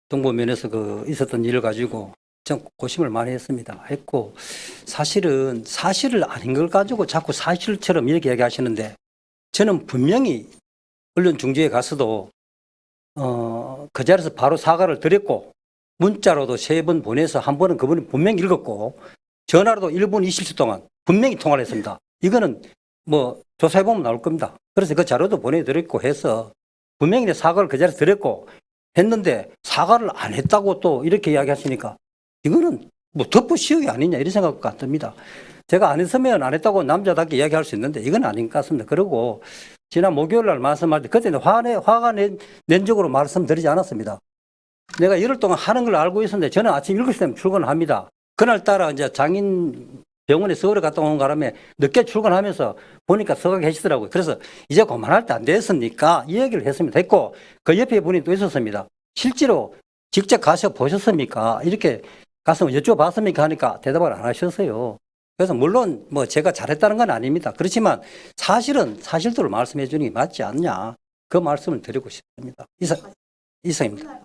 동부면에서 있었던 일을 가지고 좀 고심을 많이 했고, 사실을 아닌 걸 가지고 자꾸 사실처럼 이렇게 얘기하시는데, 저는 분명히 언론 중재에 가서도, 그 자리에서 바로 사과를 드렸고, 문자로도 3번 보내서 한 번은 그분이 분명히 읽었고, 전화로도 1분 20초 동안 분명히 통화를 했습니다. 이거는 조사해보면 나올 겁니다. 그래서 그 자료도 보내드렸고 해서 분명히 사과를 그 자리에서 드렸고 했는데 사과를 안 했다고 또 이렇게 이야기하시니까 이거는 덮어씌우기 아니냐 이런 생각 듭니다. 제가 안 했으면 안 했다고 남자답게 이야기할 수 있는데 이건 아닌 것 같습니다. 그리고 지난 목요일 날 말씀할 때 그때는 화가 낸 적으로 말씀드리지 않았습니다. 내가 열흘 동안 하는 걸 알고 있었는데 저는 아침 7시 되면 출근을 합니다. 그날따라 이제 장인 병원에 서울에 갔다 오는 바람에 늦게 출근하면서 보니까 서가 계시더라고요. 그래서 이제 그만할 때 안 됐으니까 이 얘기를 했습니다. 했고 그 옆에 분이 또 있었습니다. 실제로 직접 가서 보셨습니까? 이렇게 가서 여쭤봤습니까? 하니까 대답을 안 하셨어요. 그래서 물론 제가 잘했다는 건 아닙니다. 그렇지만 사실은 사실대로 말씀해 주는 게 맞지 않냐. 그 말씀을 드리고 싶습니다. 이상입니다.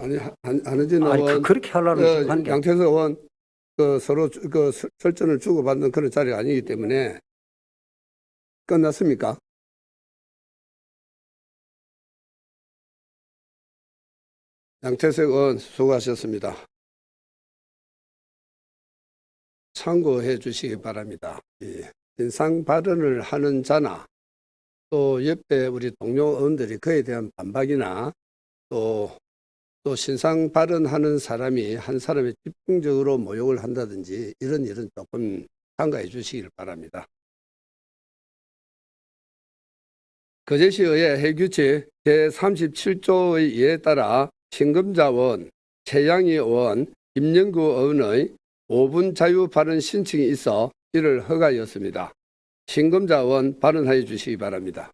아니, 한은진 의원. 그렇게 하려는 하는 게 양태석 의원 서로 설전을 주고받는 그런 자리가 아니기 때문에 끝났습니까? 양태석 의원 수고하셨습니다. 참고해 주시기 바랍니다. 신상 발언을 하는 자나 또 옆에 우리 동료 의원들이 그에 대한 반박이나 또 신상 발언하는 사람이 한 사람이 집중적으로 모욕을 한다든지 이런 일은 조금 삼가해 주시길 바랍니다. 거제시의회 해규칙 제37조의 이에 따라 신금자 의원, 최양희 의원, 김영구 의원의 5분 자유 발언 신청이 있어 이를 허가하였습니다. 신검자 의원 발언하여 주시기 바랍니다.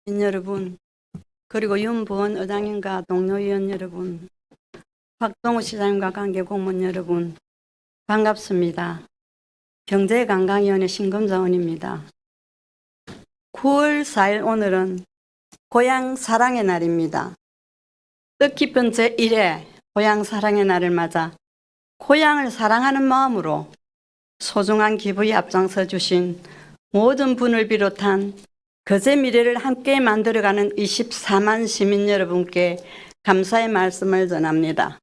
여러분, 그리고 윤보원 의장님과 동료위원 여러분, 박동우 시장님과 관계 공무원 여러분, 반갑습니다. 경제관광위원회 신검자원입니다. 9월 4일 오늘은 고향 사랑의 날입니다. 뜻깊은 제1회 고향 사랑의 날을 맞아 고향을 사랑하는 마음으로 소중한 기부에 앞장서 주신 모든 분을 비롯한 거제 미래를 함께 만들어가는 24만 시민 여러분께 감사의 말씀을 전합니다.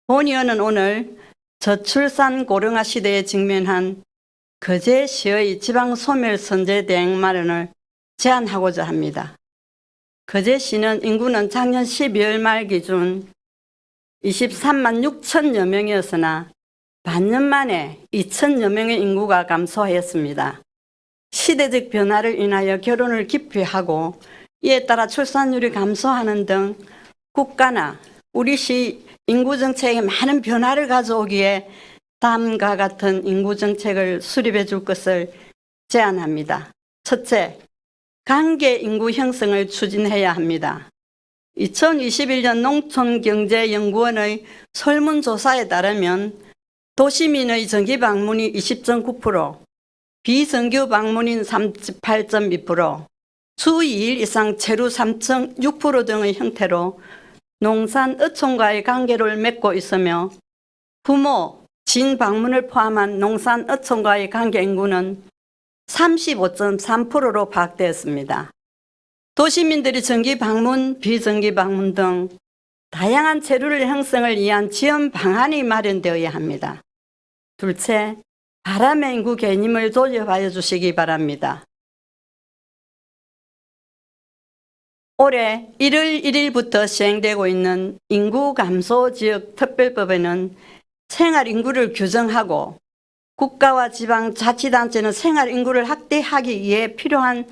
본 의원은 오늘 저출산 고령화 시대에 직면한 거제시의 지방소멸선제 대응 마련을 제안하고자 합니다. 거제시는 인구는 작년 12월 말 기준 23만 6천여 명이었으나 반년 만에 2천여 명의 인구가 감소하였습니다. 시대적 변화를 인하여 결혼을 기피하고 이에 따라 출산율이 감소하는 등 국가나 우리 시 인구정책에 많은 변화를 가져오기에 다음과 같은 인구정책을 수립해 줄 것을 제안합니다. 첫째, 관계 인구 형성을 추진해야 합니다. 2021년 농촌경제연구원의 설문조사에 따르면 도시민의 정기 방문이 20.9%, 비정규 방문인 38.2%, 주 2일 이상 체류 3.6% 등의 형태로 농산 어촌과의 관계를 맺고 있으며 부모, 진 방문을 포함한 농산 어촌과의 관계 인구는 35.3%로 파악되었습니다. 도시민들이 정기 방문, 비정기 방문 등 다양한 체류를 형성을 위한 지원 방안이 마련되어야 합니다. 둘째, 바람의 인구 개념을 도입하여 주시기 바랍니다. 올해 1월 1일부터 시행되고 있는 인구 감소 지역 특별법에는 생활 인구를 규정하고 국가와 지방 자치단체는 생활 인구를 확대하기 위해 필요한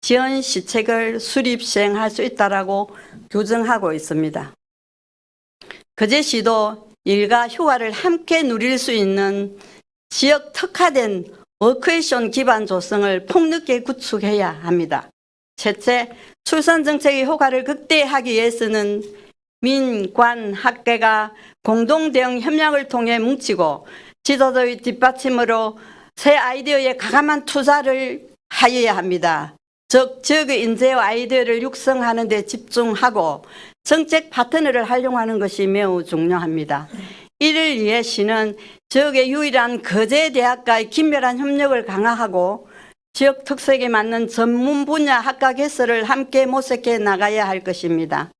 지원 시책을 수립 시행할 수 있다라고 규정하고 있습니다. 거제시도 일과 휴가를 함께 누릴 수 있는 지역 특화된 워케이션 기반 조성을 폭넓게 구축해야 합니다. 셋째, 출산 정책의 효과를 극대화하기 위해서는 민, 관, 학계가 공동 대응 협력을 통해 뭉치고 지도자의 뒷받침으로 새 아이디어에 과감한 투자를 하여야 합니다. 즉, 지역의 인재와 아이디어를 육성하는 데 집중하고 정책 파트너를 활용하는 것이 매우 중요합니다. 이를 위해 시는 지역의 유일한 거제대학과의 긴밀한 협력을 강화하고 지역 특색에 맞는 전문 분야 학과 개설을 함께 모색해 나가야 할 것입니다.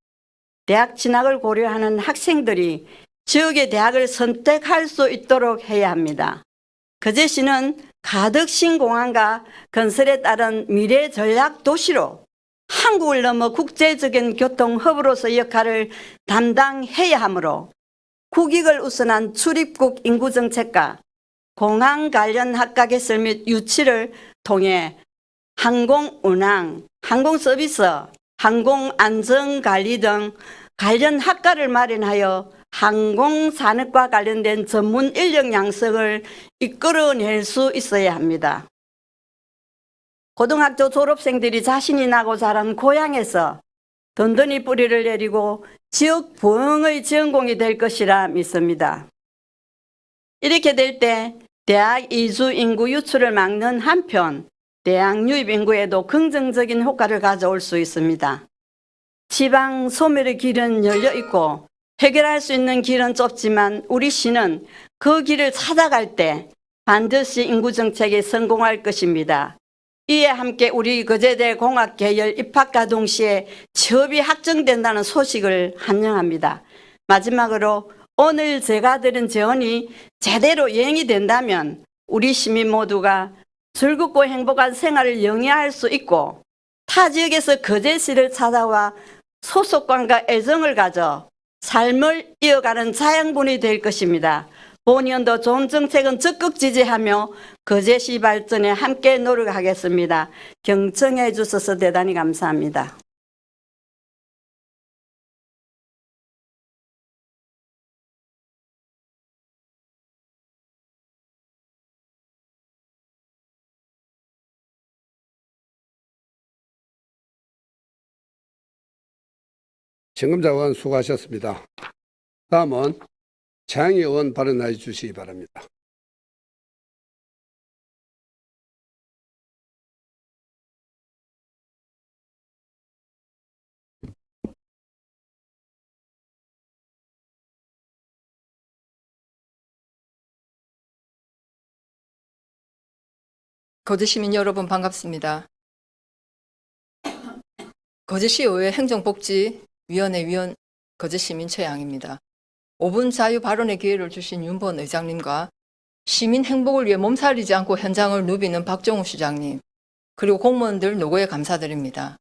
대학 진학을 고려하는 학생들이 지역의 대학을 선택할 수 있도록 해야 합니다. 거제시는 가덕 신공항과 건설에 따른 미래 전략 도시로 한국을 넘어 국제적인 교통 허브로서 역할을 담당해야 하므로 국익을 우선한 출입국 인구 정책과 공항 관련 학과 개설 및 유치를 통해 항공 운항, 항공 서비스, 항공 안전 관리 등 관련 학과를 마련하여 항공 산업과 관련된 전문 인력 양성을 이끌어낼 수 있어야 합니다. 고등학교 졸업생들이 자신이 나고 자란 고향에서 든든히 뿌리를 내리고 지역 부흥의 전공이 될 것이라 믿습니다. 이렇게 될 때 대학 이주 인구 유출을 막는 한편 대학 유입 인구에도 긍정적인 효과를 가져올 수 있습니다. 지방 소멸의 길은 열려 있고 해결할 수 있는 길은 좁지만 우리 시는 그 길을 찾아갈 때 반드시 인구 정책에 성공할 것입니다. 이에 함께 우리 거제대 공학계열 입학과 동시에 취업이 확정된다는 소식을 환영합니다. 마지막으로 오늘 제가 드린 제언이 제대로 이행이 된다면 우리 시민 모두가 즐겁고 행복한 생활을 영위할 수 있고 타 지역에서 거제시를 찾아와 소속감과 애정을 가져 삶을 이어가는 자양분이 될 것입니다. 본연도 좋은 정책은 적극 지지하며 거제시 발전에 함께 노력하겠습니다. 경청해 주셔서 대단히 감사합니다. 정금자 의원 수고하셨습니다. 다음은 최양희 의원 발언해 주시기 바랍니다. 거제 시민 여러분 반갑습니다. 거제시의회 행정복지위원회 위원 거제시민 최양입니다. 5분 자유 발언의 기회를 주신 윤번 의장님과 시민 행복을 위해 몸살리지 않고 현장을 누비는 박정우 시장님, 그리고 공무원들 노고에 감사드립니다.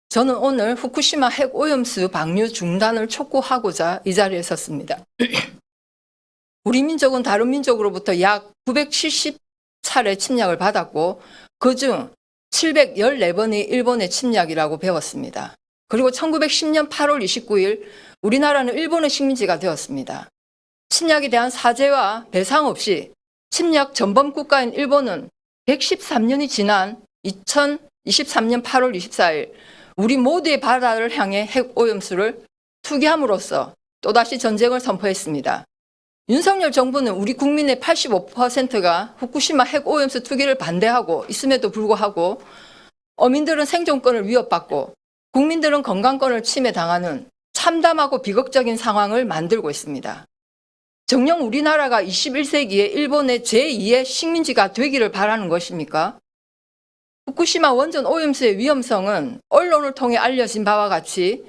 저는 오늘 후쿠시마 핵오염수 방류 중단을 촉구하고자 이 자리에 섰습니다. 우리 민족은 다른 민족으로부터 약 970차례 침략을 받았고 그중 714번이 일본의 침략이라고 배웠습니다. 그리고 1910년 8월 29일 우리나라는 일본의 식민지가 되었습니다. 침략에 대한 사죄와 배상 없이 침략 전범 국가인 일본은 113년이 지난 2023년 8월 24일 우리 모두의 바다를 향해 핵오염수를 투기함으로써 또다시 전쟁을 선포했습니다. 윤석열 정부는 우리 국민의 85%가 후쿠시마 핵오염수 투기를 반대하고 있음에도 불구하고 어민들은 생존권을 위협받고 국민들은 건강권을 침해당하는 참담하고 비극적인 상황을 만들고 있습니다. 정녕 우리나라가 21세기에 일본의 제2의 식민지가 되기를 바라는 것입니까? 후쿠시마 원전 오염수의 위험성은 언론을 통해 알려진 바와 같이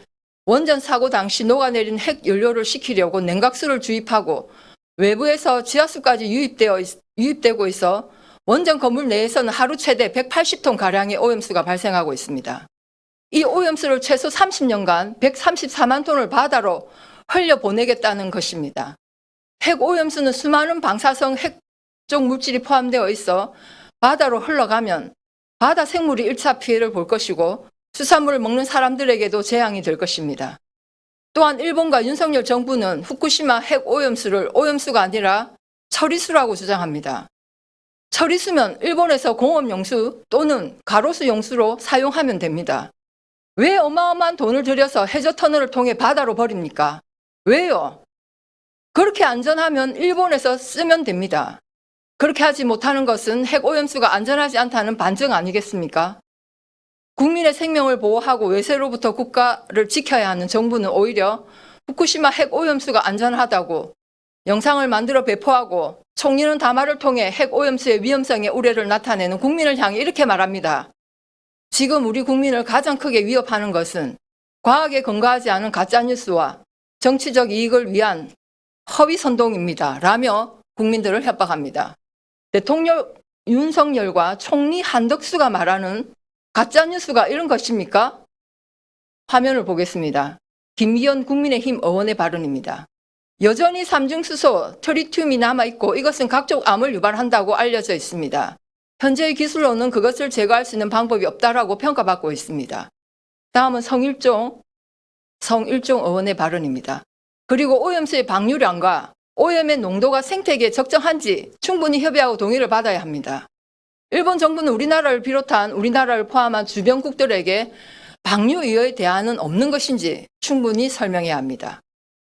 원전 사고 당시 녹아내린 핵연료를 식히려고 냉각수를 주입하고 외부에서 지하수까지 유입되고 있어 원전 건물 내에서는 하루 최대 180톤 가량의 오염수가 발생하고 있습니다. 이 오염수를 최소 30년간 134만 톤을 바다로 흘려보내겠다는 것입니다. 핵오염수는 수많은 방사성 핵종 물질이 포함되어 있어 바다로 흘러가면 바다 생물이 1차 피해를 볼 것이고 수산물을 먹는 사람들에게도 재앙이 될 것입니다. 또한 일본과 윤석열 정부는 후쿠시마 핵오염수를 오염수가 아니라 처리수라고 주장합니다. 처리수면 일본에서 공업용수 또는 가로수용수로 사용하면 됩니다. 왜 어마어마한 돈을 들여서 해저 터널을 통해 바다로 버립니까? 왜요? 그렇게 안전하면 일본에서 쓰면 됩니다. 그렇게 하지 못하는 것은 핵오염수가 안전하지 않다는 반증 아니겠습니까? 국민의 생명을 보호하고 외세로부터 국가를 지켜야 하는 정부는 오히려 후쿠시마 핵오염수가 안전하다고 영상을 만들어 배포하고 총리는 담화를 통해 핵오염수의 위험성의 우려를 나타내는 국민을 향해 이렇게 말합니다. 지금 우리 국민을 가장 크게 위협하는 것은 과학에 근거하지 않은 가짜뉴스와 정치적 이익을 위한 허위 선동입니다. 라며 국민들을 협박합니다. 대통령 윤석열과 총리 한덕수가 말하는 가짜뉴스가 이런 것입니까? 화면을 보겠습니다. 김기현 국민의힘 의원의 발언입니다. 여전히 삼중수소 트리튬이 남아있고 이것은 각종 암을 유발한다고 알려져 있습니다. 현재의 기술로는 그것을 제거할 수 있는 방법이 없다라고 평가받고 있습니다. 다음은 성일종 의원의 발언입니다. 그리고 오염수의 방류량과 오염의 농도가 생태계에 적정한지 충분히 협의하고 동의를 받아야 합니다. 일본 정부는 우리나라를 비롯한 우리나라를 포함한 주변국들에게 방류 의혹에 대안은 없는 것인지 충분히 설명해야 합니다.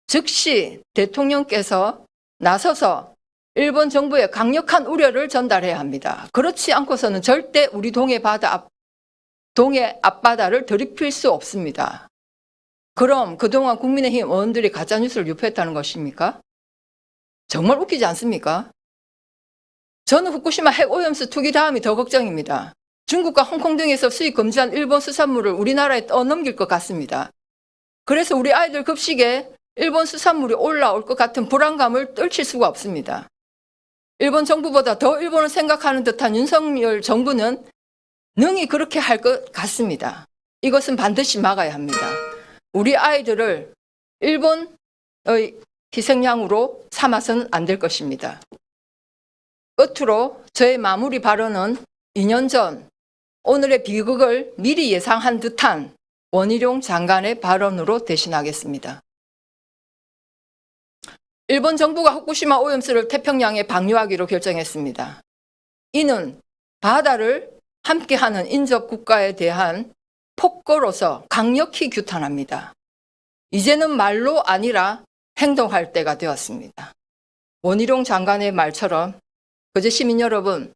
즉시 대통령께서 나서서 일본 정부에 강력한 우려를 전달해야 합니다. 그렇지 않고서는 절대 우리 동해 앞바다를 들이필 수 없습니다. 그럼 그동안 국민의힘 의원들이 가짜뉴스를 유포했다는 것입니까? 정말 웃기지 않습니까? 저는 후쿠시마 핵오염수 투기 다음이 더 걱정입니다. 중국과 홍콩 등에서 수입 금지한 일본 수산물을 우리나라에 떠넘길 것 같습니다. 그래서 우리 아이들 급식에 일본 수산물이 올라올 것 같은 불안감을 떨칠 수가 없습니다. 일본 정부보다 더 일본을 생각하는 듯한 윤석열 정부는 능히 그렇게 할 것 같습니다. 이것은 반드시 막아야 합니다. 우리 아이들을 일본의 희생양으로 삼아서는 안 될 것입니다. 끝으로 저의 마무리 발언은 2년 전 오늘의 비극을 미리 예상한 듯한 원희룡 장관의 발언으로 대신하겠습니다. 일본 정부가 후쿠시마 오염수를 태평양에 방류하기로 결정했습니다. 이는 바다를 함께하는 인접 국가에 대한 폭거로서 강력히 규탄합니다. 이제는 말로 아니라 행동할 때가 되었습니다. 원희룡 장관의 말처럼 거제 시민 여러분,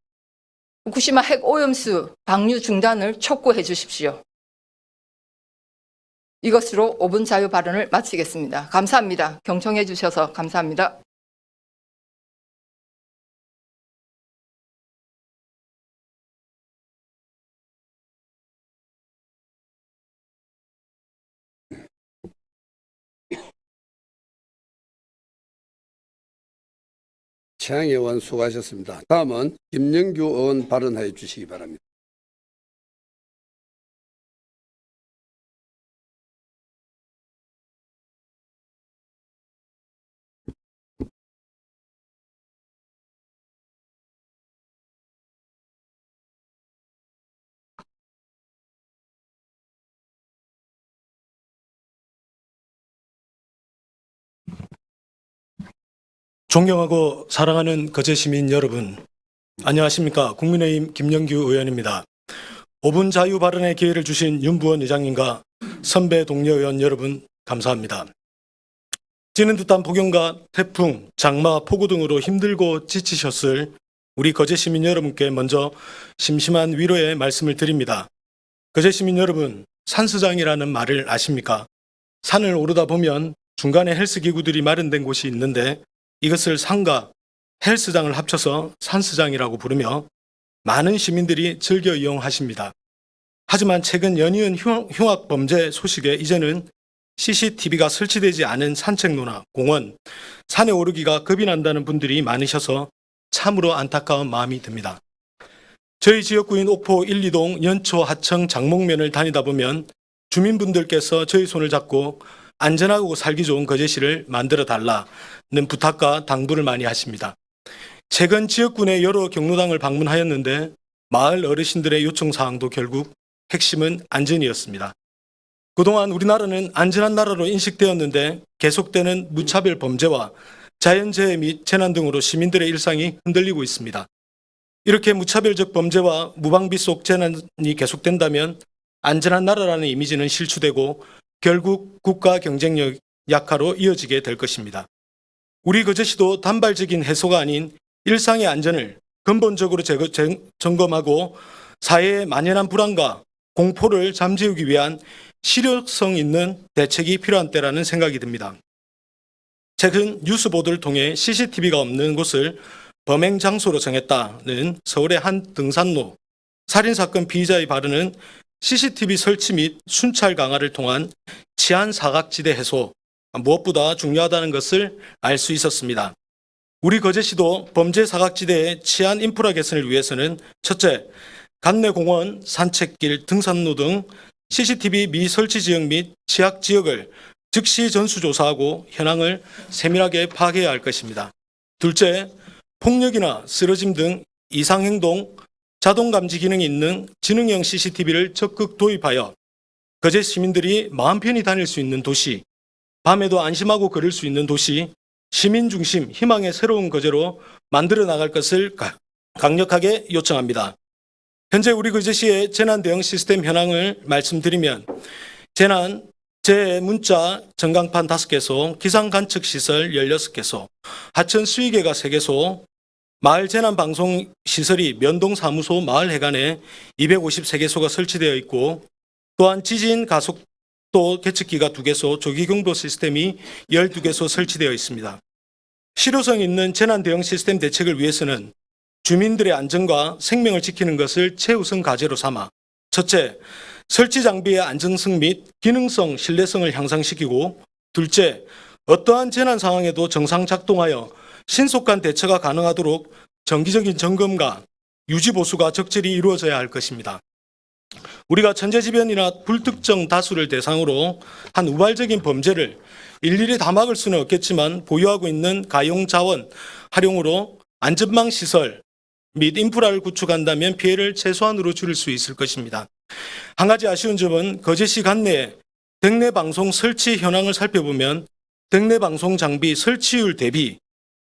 후쿠시마 핵 오염수 방류 중단을 촉구해 주십시오. 이것으로 5분 자유 발언을 마치겠습니다. 감사합니다. 경청해 주셔서 감사합니다. 최양희 의원 수고하셨습니다. 다음은 김영규 의원 발언해 주시기 바랍니다. 존경하고 사랑하는 거제 시민 여러분, 안녕하십니까. 국민의힘 김영규 의원입니다. 5분 자유 발언의 기회를 주신 윤부원 의장님과 선배 동료 의원 여러분 감사합니다. 찌는 듯한 폭염과 태풍, 장마, 폭우 등으로 힘들고 지치셨을 우리 거제 시민 여러분께 먼저 심심한 위로의 말씀을 드립니다. 거제 시민 여러분, 산스장이라는 말을 아십니까? 산을 오르다 보면 중간에 헬스기구들이 마련된 곳이 있는데 이것을 산과 헬스장을 합쳐서 산스장이라고 부르며 많은 시민들이 즐겨 이용하십니다. 하지만 최근 연이은 흉악 범죄 소식에 이제는 CCTV가 설치되지 않은 산책로나 공원, 산에 오르기가 겁이 난다는 분들이 많으셔서 참으로 안타까운 마음이 듭니다. 저희 지역구인 옥포 1, 2동 연초 하청 장목면을 다니다 보면 주민분들께서 저희 손을 잡고 안전하고 살기 좋은 거제시를 만들어 달라는 부탁과 당부를 많이 하십니다. 최근 지역구 내 여러 경로당을 방문하였는데 마을 어르신들의 요청 사항도 결국 핵심은 안전이었습니다. 그동안 우리나라는 안전한 나라로 인식되었는데 계속되는 무차별 범죄와 자연재해 및 재난 등으로 시민들의 일상이 흔들리고 있습니다. 이렇게 무차별적 범죄와 무방비 속 재난이 계속된다면 안전한 나라라는 이미지는 실추되고 결국 국가 경쟁력 약화로 이어지게 될 것입니다. 우리 거제시도 단발적인 해소가 아닌 일상의 안전을 근본적으로 점검하고 사회의 만연한 불안과 공포를 잠재우기 위한 실효성 있는 대책이 필요한 때라는 생각이 듭니다. 최근 뉴스 보도를 통해 CCTV가 없는 곳을 범행 장소로 정했다는 서울의 한 등산로 살인사건 피의자의 발언은 CCTV 설치 및 순찰 강화를 통한 치안 사각지대 해소, 무엇보다 중요하다는 것을 알 수 있었습니다. 우리 거제시도 범죄 사각지대의 치안 인프라 개선을 위해서는 첫째, 관내 공원, 산책길, 등산로 등 CCTV 미설치 지역 및 취약 지역을 즉시 전수조사하고 현황을 세밀하게 파악해야 할 것입니다. 둘째, 폭력이나 쓰러짐 등 이상행동, 자동감지 기능이 있는 지능형 CCTV를 적극 도입하여 거제 시민들이 마음 편히 다닐 수 있는 도시, 밤에도 안심하고 걸을 수 있는 도시, 시민 중심 희망의 새로운 거제로 만들어 나갈 것을 강력하게 요청합니다. 현재 우리 거제시의 재난 대응 시스템 현황을 말씀드리면 재난 재해 문자 전광판 5개소, 기상 관측 시설 16개소, 하천 수위계가 3개소, 마을 재난 방송 시설이 면동 사무소 마을 해관에 253개소가 설치되어 있고 또한 지진 가속도 계측기가 2개소, 조기 경보 시스템이 12개소 설치되어 있습니다. 실효성 있는 재난 대응 시스템 대책을 위해서는 주민들의 안전과 생명을 지키는 것을 최우선 과제로 삼아 첫째, 설치 장비의 안정성 및 기능성, 신뢰성을 향상시키고 둘째, 어떠한 재난 상황에도 정상 작동하여 신속한 대처가 가능하도록 정기적인 점검과 유지 보수가 적절히 이루어져야 할 것입니다. 우리가 천재지변이나 불특정 다수를 대상으로 한 우발적인 범죄를 일일이 다 막을 수는 없겠지만 보유하고 있는 가용 자원 활용으로 안전망 시설 및 인프라를 구축한다면 피해를 최소한으로 줄일 수 있을 것입니다. 한 가지 아쉬운 점은 거제시 관내에 댁내 방송 설치 현황을 살펴보면 댁내 방송 장비 설치율 대비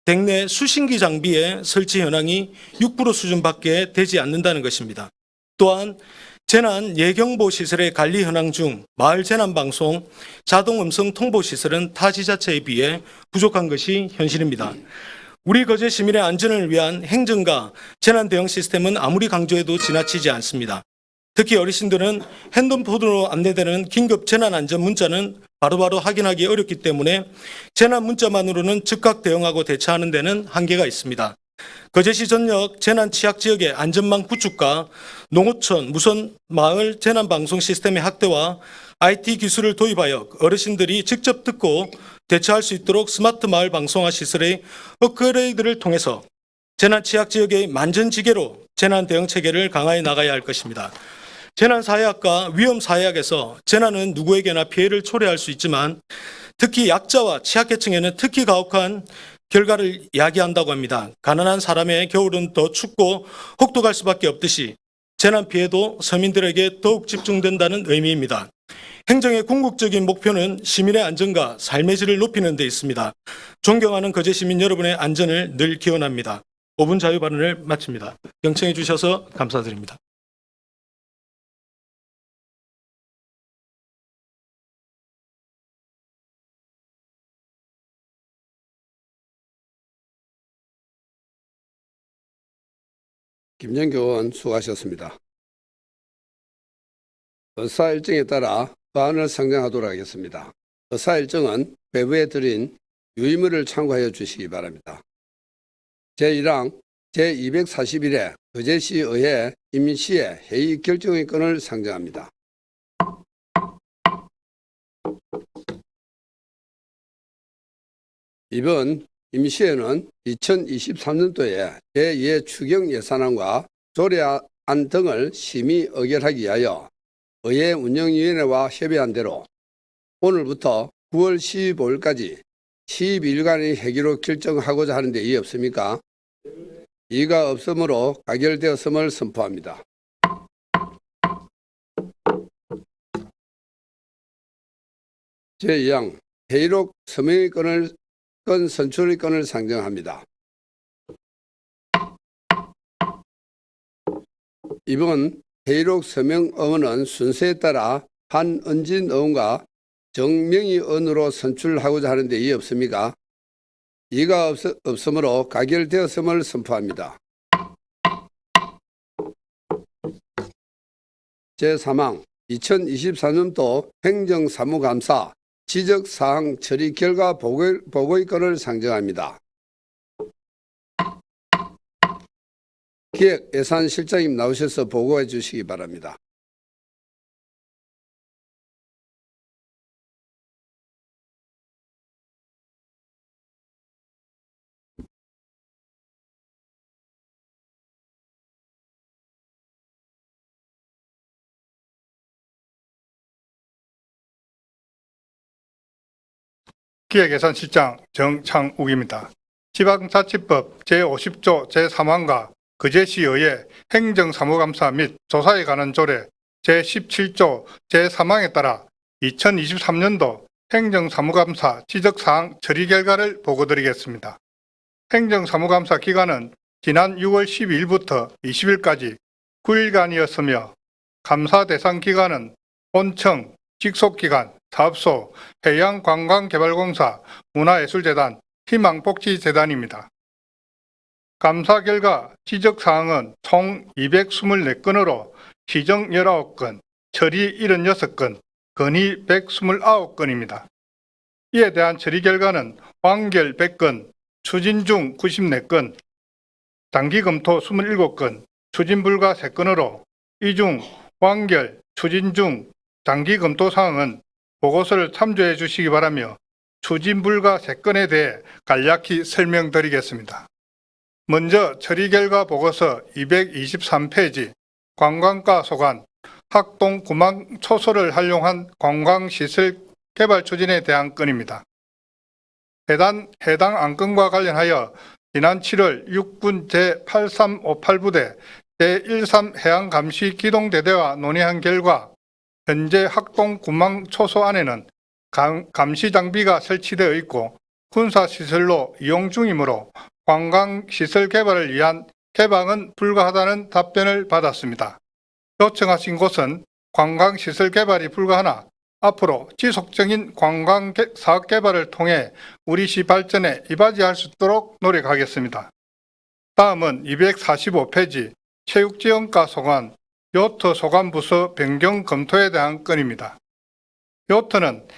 댁내 수신기 장비의 설치 현황이 6% 수준밖에 되지 않는다는 것입니다. 또한 재난 예경보 시설의 관리 현황 중 마을 재난 방송 자동 음성 통보 시설은 타 지자체에 비해 부족한 것이 현실입니다. 우리 거제 시민의 안전을 위한 행정과 재난 대응 시스템은 아무리 강조해도 지나치지 않습니다. 특히 어르신들은 핸드폰으로 안내되는 긴급 재난 안전 문자는 바로바로 확인하기 어렵기 때문에 재난 문자만으로는 즉각 대응하고 대처하는 데는 한계가 있습니다. 거제시 전역 재난 취약 지역의 안전망 구축과 농어촌, 무선 마을 재난 방송 시스템의 확대와 IT 기술을 도입하여 어르신들이 직접 듣고 대처할 수 있도록 스마트 마을 방송화 시설의 업그레이드를 통해서 재난 취약 지역의 만전지계로 재난 대응 체계를 강화해 나가야 할 것입니다. 재난사회학과 위험사회학에서 재난은 누구에게나 피해를 초래할 수 있지만 특히 약자와 취약계층에는 특히 가혹한 결과를 이야기한다고 합니다. 가난한 사람의 겨울은 더 춥고 혹독할 수밖에 없듯이 재난 피해도 서민들에게 더욱 집중된다는 의미입니다. 행정의 궁극적인 목표는 시민의 안전과 삶의 질을 높이는 데 있습니다. 존경하는 거제 시민 여러분의 안전을 늘 기원합니다. 5분 자유 발언을 마칩니다. 경청해 주셔서 감사드립니다. 김영규 의원 수고하셨습니다. 의사일정에 따라法안을 상정하도록 하겠습니다. 의사일정은 배부에 드린 유의물을 참고하여 주시기 바랍니다. 제1항 제241회 거제시의회 임시회 회의 결정의 건을 상정합니다. 이번 임시회는 2023년도에 제2회 추경 예산안과 조례안 등을 심의 의결하기 위하여 의회 운영위원회와 협의한 대로 오늘부터 9월 15일까지 12일간의 회기로 결정하고자 하는데 이의 없습니까? 이의가 없으므로 가결되었음을 선포합니다. 제2항 회의록 서명의 건 선출의 건을 상정합니다. 이번 회의록 서명 의원은 순서에 따라 한은진 의원과 정명희 의원으로 선출하고자 하는데 이의 없습니까? 이의가 없으므로 가결되었음을 선포합니다. 제3항 2024년도 행정사무감사 지적사항 처리 결과 보고의 건을 상정합니다. 기획예산실장님 나오셔서 보고해 주시기 바랍니다. 기획예산실장 정창욱입니다. 지방자치법 제50조 제3항과 거제시의회 행정사무감사 및 조사에 관한 조례 제17조 제3항에 따라 2023년도 행정사무감사 지적사항 처리 결과를 보고드리겠습니다. 행정사무감사 기간은 지난 6월 12일부터 20일까지 9일간이었으며 감사 대상 기관은 본청, 직속기관, 사업소, 해양관광개발공사, 문화예술재단, 희망복지재단입니다. 감사 결과 지적사항은 총 224건으로 시정 19건, 처리 76건, 건의 129건입니다. 이에 대한 처리 결과는 완결 100건, 추진 중 94건, 장기 검토 27건, 추진 불가 3건으로 이 중 완결, 추진 중, 장기 검토 사항은 보고서를 참조해 주시기 바라며 추진 불가 3건에 대해 간략히 설명드리겠습니다. 먼저 처리 결과 보고서 223페이지 관광가 소관, 학동 구망 초소를 활용한 관광시설 개발 추진에 대한 건입니다. 해당 안건과 관련하여 지난 7월 육군 제8358부대 제13 해양감시기동대대와 논의한 결과 현재 학동 구망 초소 안에는 감시 장비가 설치되어 있고 군사시설로 이용 중이므로 관광시설 개발을 위한 개방은 불가하다는 답변을 받았습니다. 요청하신 곳은 관광시설 개발이 불가하나 앞으로 지속적인 관광 사업 개발을 통해 우리시 발전에 이바지할 수 있도록 노력하겠습니다. 다음은 245페이지 체육지원과 소관, 요트 소관부서 변경 검토에 대한 건입니다. 요트는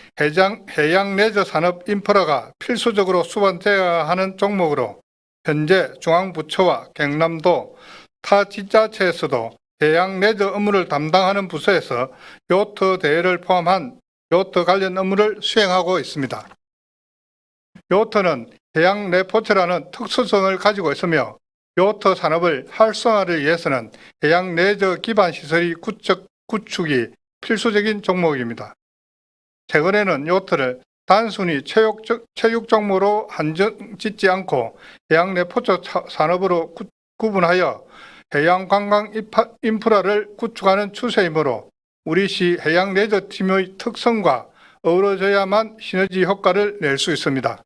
해양 레저 산업 인프라가 필수적으로 수반되어야 하는 종목으로 현재 중앙부처와 경남도 타 지자체에서도 해양 레저 업무를 담당하는 부서에서 요트 대회를 포함한 요트 관련 업무를 수행하고 있습니다. 요트는 해양 레포츠라는 특수성을 가지고 있으며 요트 산업을 활성화를 위해서는 해양 레저 기반 시설이 구축이 필수적인 종목입니다. 최근에는 요트를 단순히 체육 종목으로 한정짓지 않고 해양 레포츠 산업으로 구분하여 해양 관광 인프라를 구축하는 추세이므로 우리시 해양 레저팀의 특성과 어우러져야만 시너지 효과를 낼 수 있습니다.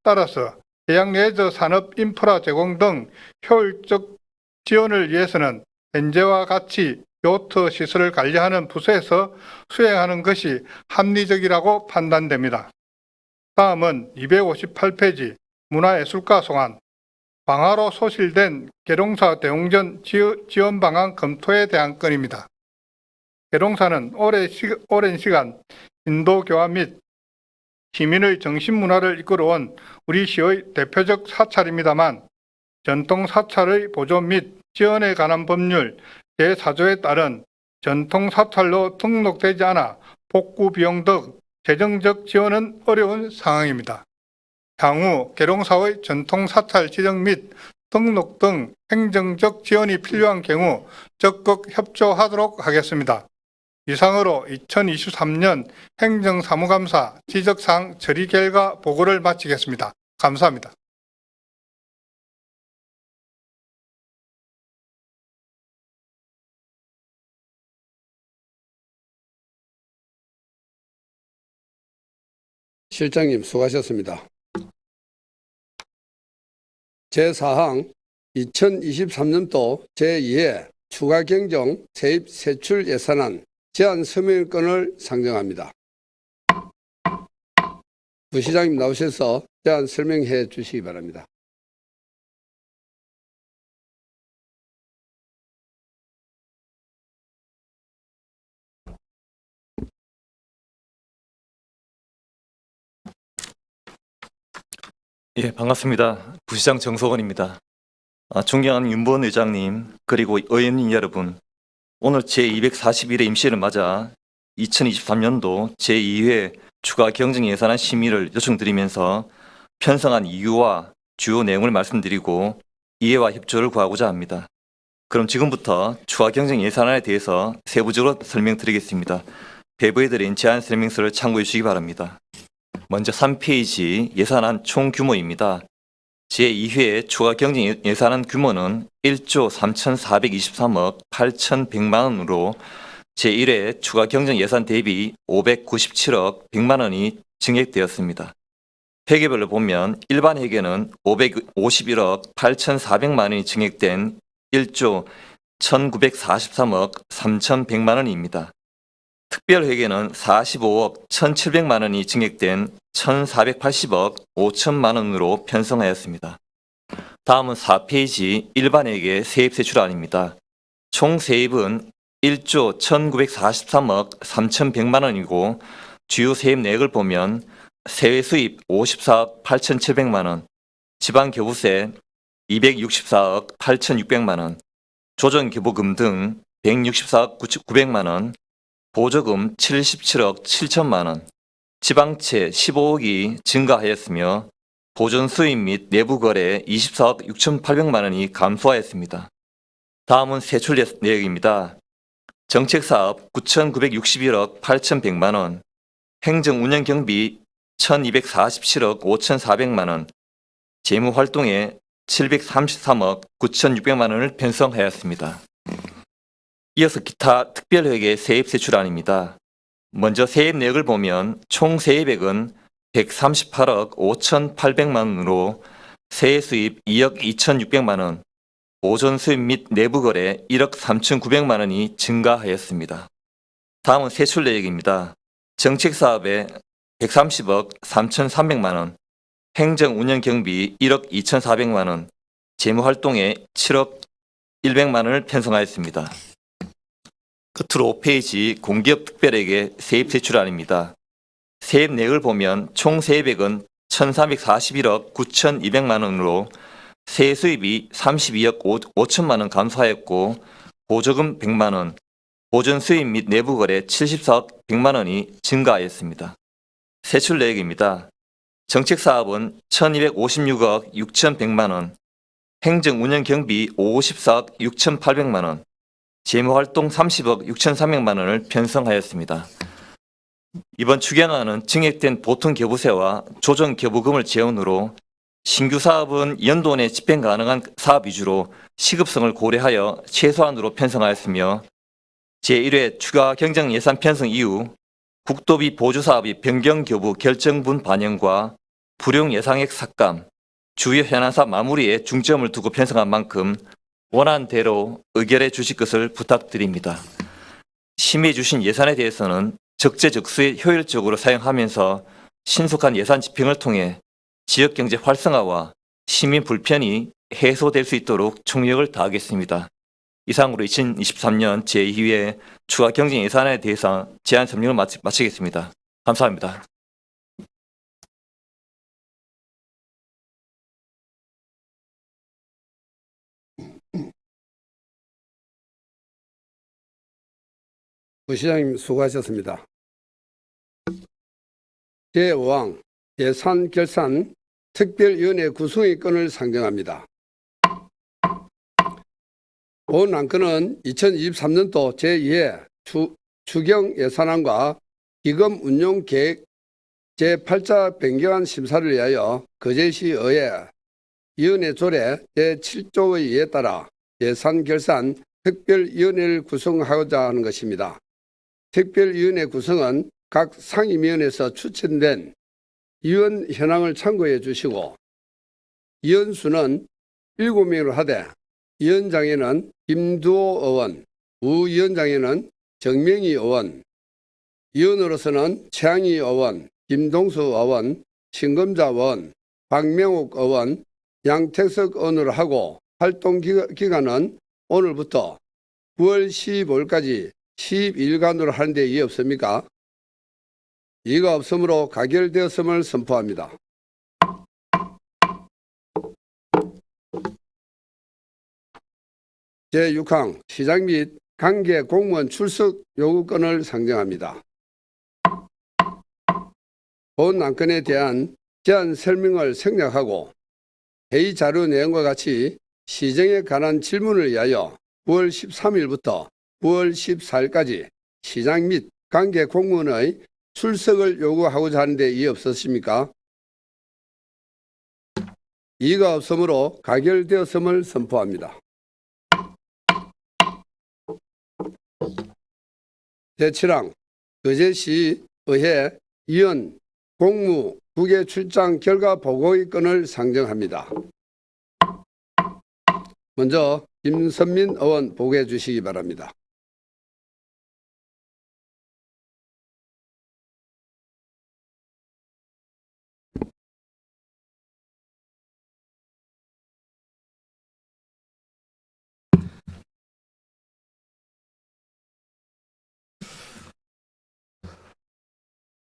따라서 해양 레저 산업 인프라 제공 등 효율적 지원을 위해서는 현재와 같이 요트 시설을 관리하는 부서에서 수행하는 것이 합리적이라고 판단됩니다. 다음은 258페이지 문화예술가 소관, 방화로 소실된 계룡사 대웅전 지원 방안 검토에 대한 건입니다. 계룡사는 오랜 시간 인도 교화 및 시민의 정신문화를 이끌어온 우리 시의 대표적 사찰입니다만 전통 사찰의 보존 및 지원에 관한 법률 제4조에 따른 전통 사찰로 등록되지 않아 복구 비용 등 재정적 지원은 어려운 상황입니다. 향후 계룡사의 전통 사찰 지정 및 등록 등 행정적 지원이 필요한 경우 적극 협조하도록 하겠습니다. 이상으로 2023년 행정사무감사 지적사항 처리 결과 보고를 마치겠습니다. 감사합니다. 실장님 수고하셨습니다. 제4항 2023년도 제2회 추가 경정 세입 세출 예산안 제안 서명권을 상정합니다. 부시장님 나오셔서 제안 설명해 주시기 바랍니다. 예, 반갑습니다. 부시장 정석원입니다. 존경하는 윤보원 의장님 그리고 의원님 여러분, 오늘 제241회 임시회를 맞아 2023년도 제2회 추가 경정 예산안 심의를 요청드리면서 편성한 이유와 주요 내용을 말씀드리고 이해와 협조를 구하고자 합니다. 그럼 지금부터 추가 경정 예산안에 대해서 세부적으로 설명드리겠습니다. 배부해드린 제안 설명서를 참고해 주시기 바랍니다. 먼저 3페이지 예산안 총 규모입니다. 제2회 추가 경정 예산안 규모는 1조 3,423억 8,100만 원으로 제1회 추가 경정 예산 대비 597억 100만 원이 증액되었습니다. 회계별로 보면 일반 회계는 551억 8,400만 원이 증액된 1조 1,943억 3,100만 원입니다. 특별 회계는 45억 1,700만 원이 증액된 1,480억 5천만 원으로 편성하였습니다. 다음은 4페이지 일반 회계 세입 세출안입니다. 총 세입은 1조 1,943억 3,100만 원이고 주요 세입 내역을 보면 세외 수입 54억 8,700만 원, 지방교부세 264억 8,600만 원, 조정기부금 등 164억 900만 원, 보조금 77억 7천만 원, 지방채 15억이 증가하였으며 보존 수입 및 내부 거래 24억 6,800만 원이 감소하였습니다. 다음은 세출 내역입니다. 정책사업 9,961억 8,100만 원, 행정운영경비 1,247억 5,400만 원, 재무활동에 733억 9,600만 원을 편성하였습니다. 이어서 기타 특별회계 세입세출안입니다. 먼저 세입 내역을 보면 총 세입액은 138억 5,800만 원으로 세액 수입 2억 2,600만 원, 보존 수입 및 내부 거래 1억 3,900만 원이 증가하였습니다. 다음은 세출 내역입니다. 정책 사업에 130억 3,300만 원, 행정 운영 경비 1억 2,400만 원, 재무 활동에 7억 100만 원을 편성하였습니다. 끝으로 5페이지 공기업 특별에게 세입 세출안입니다. 세입 내역을 보면 총 세입액은 1,341억 9,200만 원으로 세액 수입이 32억 5천만 원 감소하였고 보조금 100만 원, 보존 수입 및 내부 거래 74억 100만 원이 증가하였습니다. 세출 내역입니다. 정책 사업은 1,256억 6,100만 원, 행정 운영 경비 54억 6,800만 원, 재무 활동 30억 6,300만 원을 편성하였습니다. 이번 추경안은 증액된 보통 교부세와 조정 교부금을 재원으로 신규 사업은 연도 내 집행 가능한 사업 위주로 시급성을 고려하여 최소한으로 편성하였으며 제1회 추가 경정 예산 편성 이후 국도비 보조 사업이 변경 교부 결정분 반영과 불용 예상액 삭감, 주요 현안 사업 마무리에 중점을 두고 편성한 만큼 원안대로 의결해 주실 것을 부탁드립니다. 심의해 주신 예산에 대해서는 적재적소에 효율적으로 사용하면서 신속한 예산 집행을 통해 지역경제 활성화와 시민 불편이 해소될 수 있도록 총력을 다하겠습니다. 이상으로 2023년 제2회 추가 경정 예산에 대해서 제안 설명을 마치겠습니다. 감사합니다. 부시장님 수고하셨습니다. 제5항 예산 결산 특별위원회 구성의 건을 상정합니다. 본 안건은 2023년도 제2회 추경 예산안과 기금 운용 계획 제8자 변경안 심사를 위하여 거제시의회 위원회 조례 제7조의 의에 따라 예산 결산 특별위원회를 구성하고자 하는 것입니다. 특별위원회 구성은 각 상임위원회에서 추천된 위원 현황을 참고해 주시고 위원 수는 7명으로 하되 위원장에는 김두호 의원, 부위원장에는 정명희 의원, 위원으로서는 최양희 의원, 김동수 의원, 신검자 의원, 박명욱 의원, 양택석 의원으로 하고 활동 기간은 오늘부터 9월 15일까지 12일간으로 하는데 이의 없습니까? 이가 없으므로 가결되었음을 선포합니다. 제6항 시장 및 관계 공무원 출석 요구권을 상정합니다. 본 안건에 대한 제안 설명을 생략하고 회의 자료 내용과 같이 시정에 관한 질문을 위하여 9월 13일부터 9월 14일까지 시장 및 관계 공무원의 출석을 요구하고자 하는데 이의 없으십니까? 이의가 없으므로 가결되었음을 선포합니다. 제7항 거제시의회 위원 공무 국외 출장 결과 보고의 건을 상정합니다. 먼저 김선민 의원 보고해 주시기 바랍니다.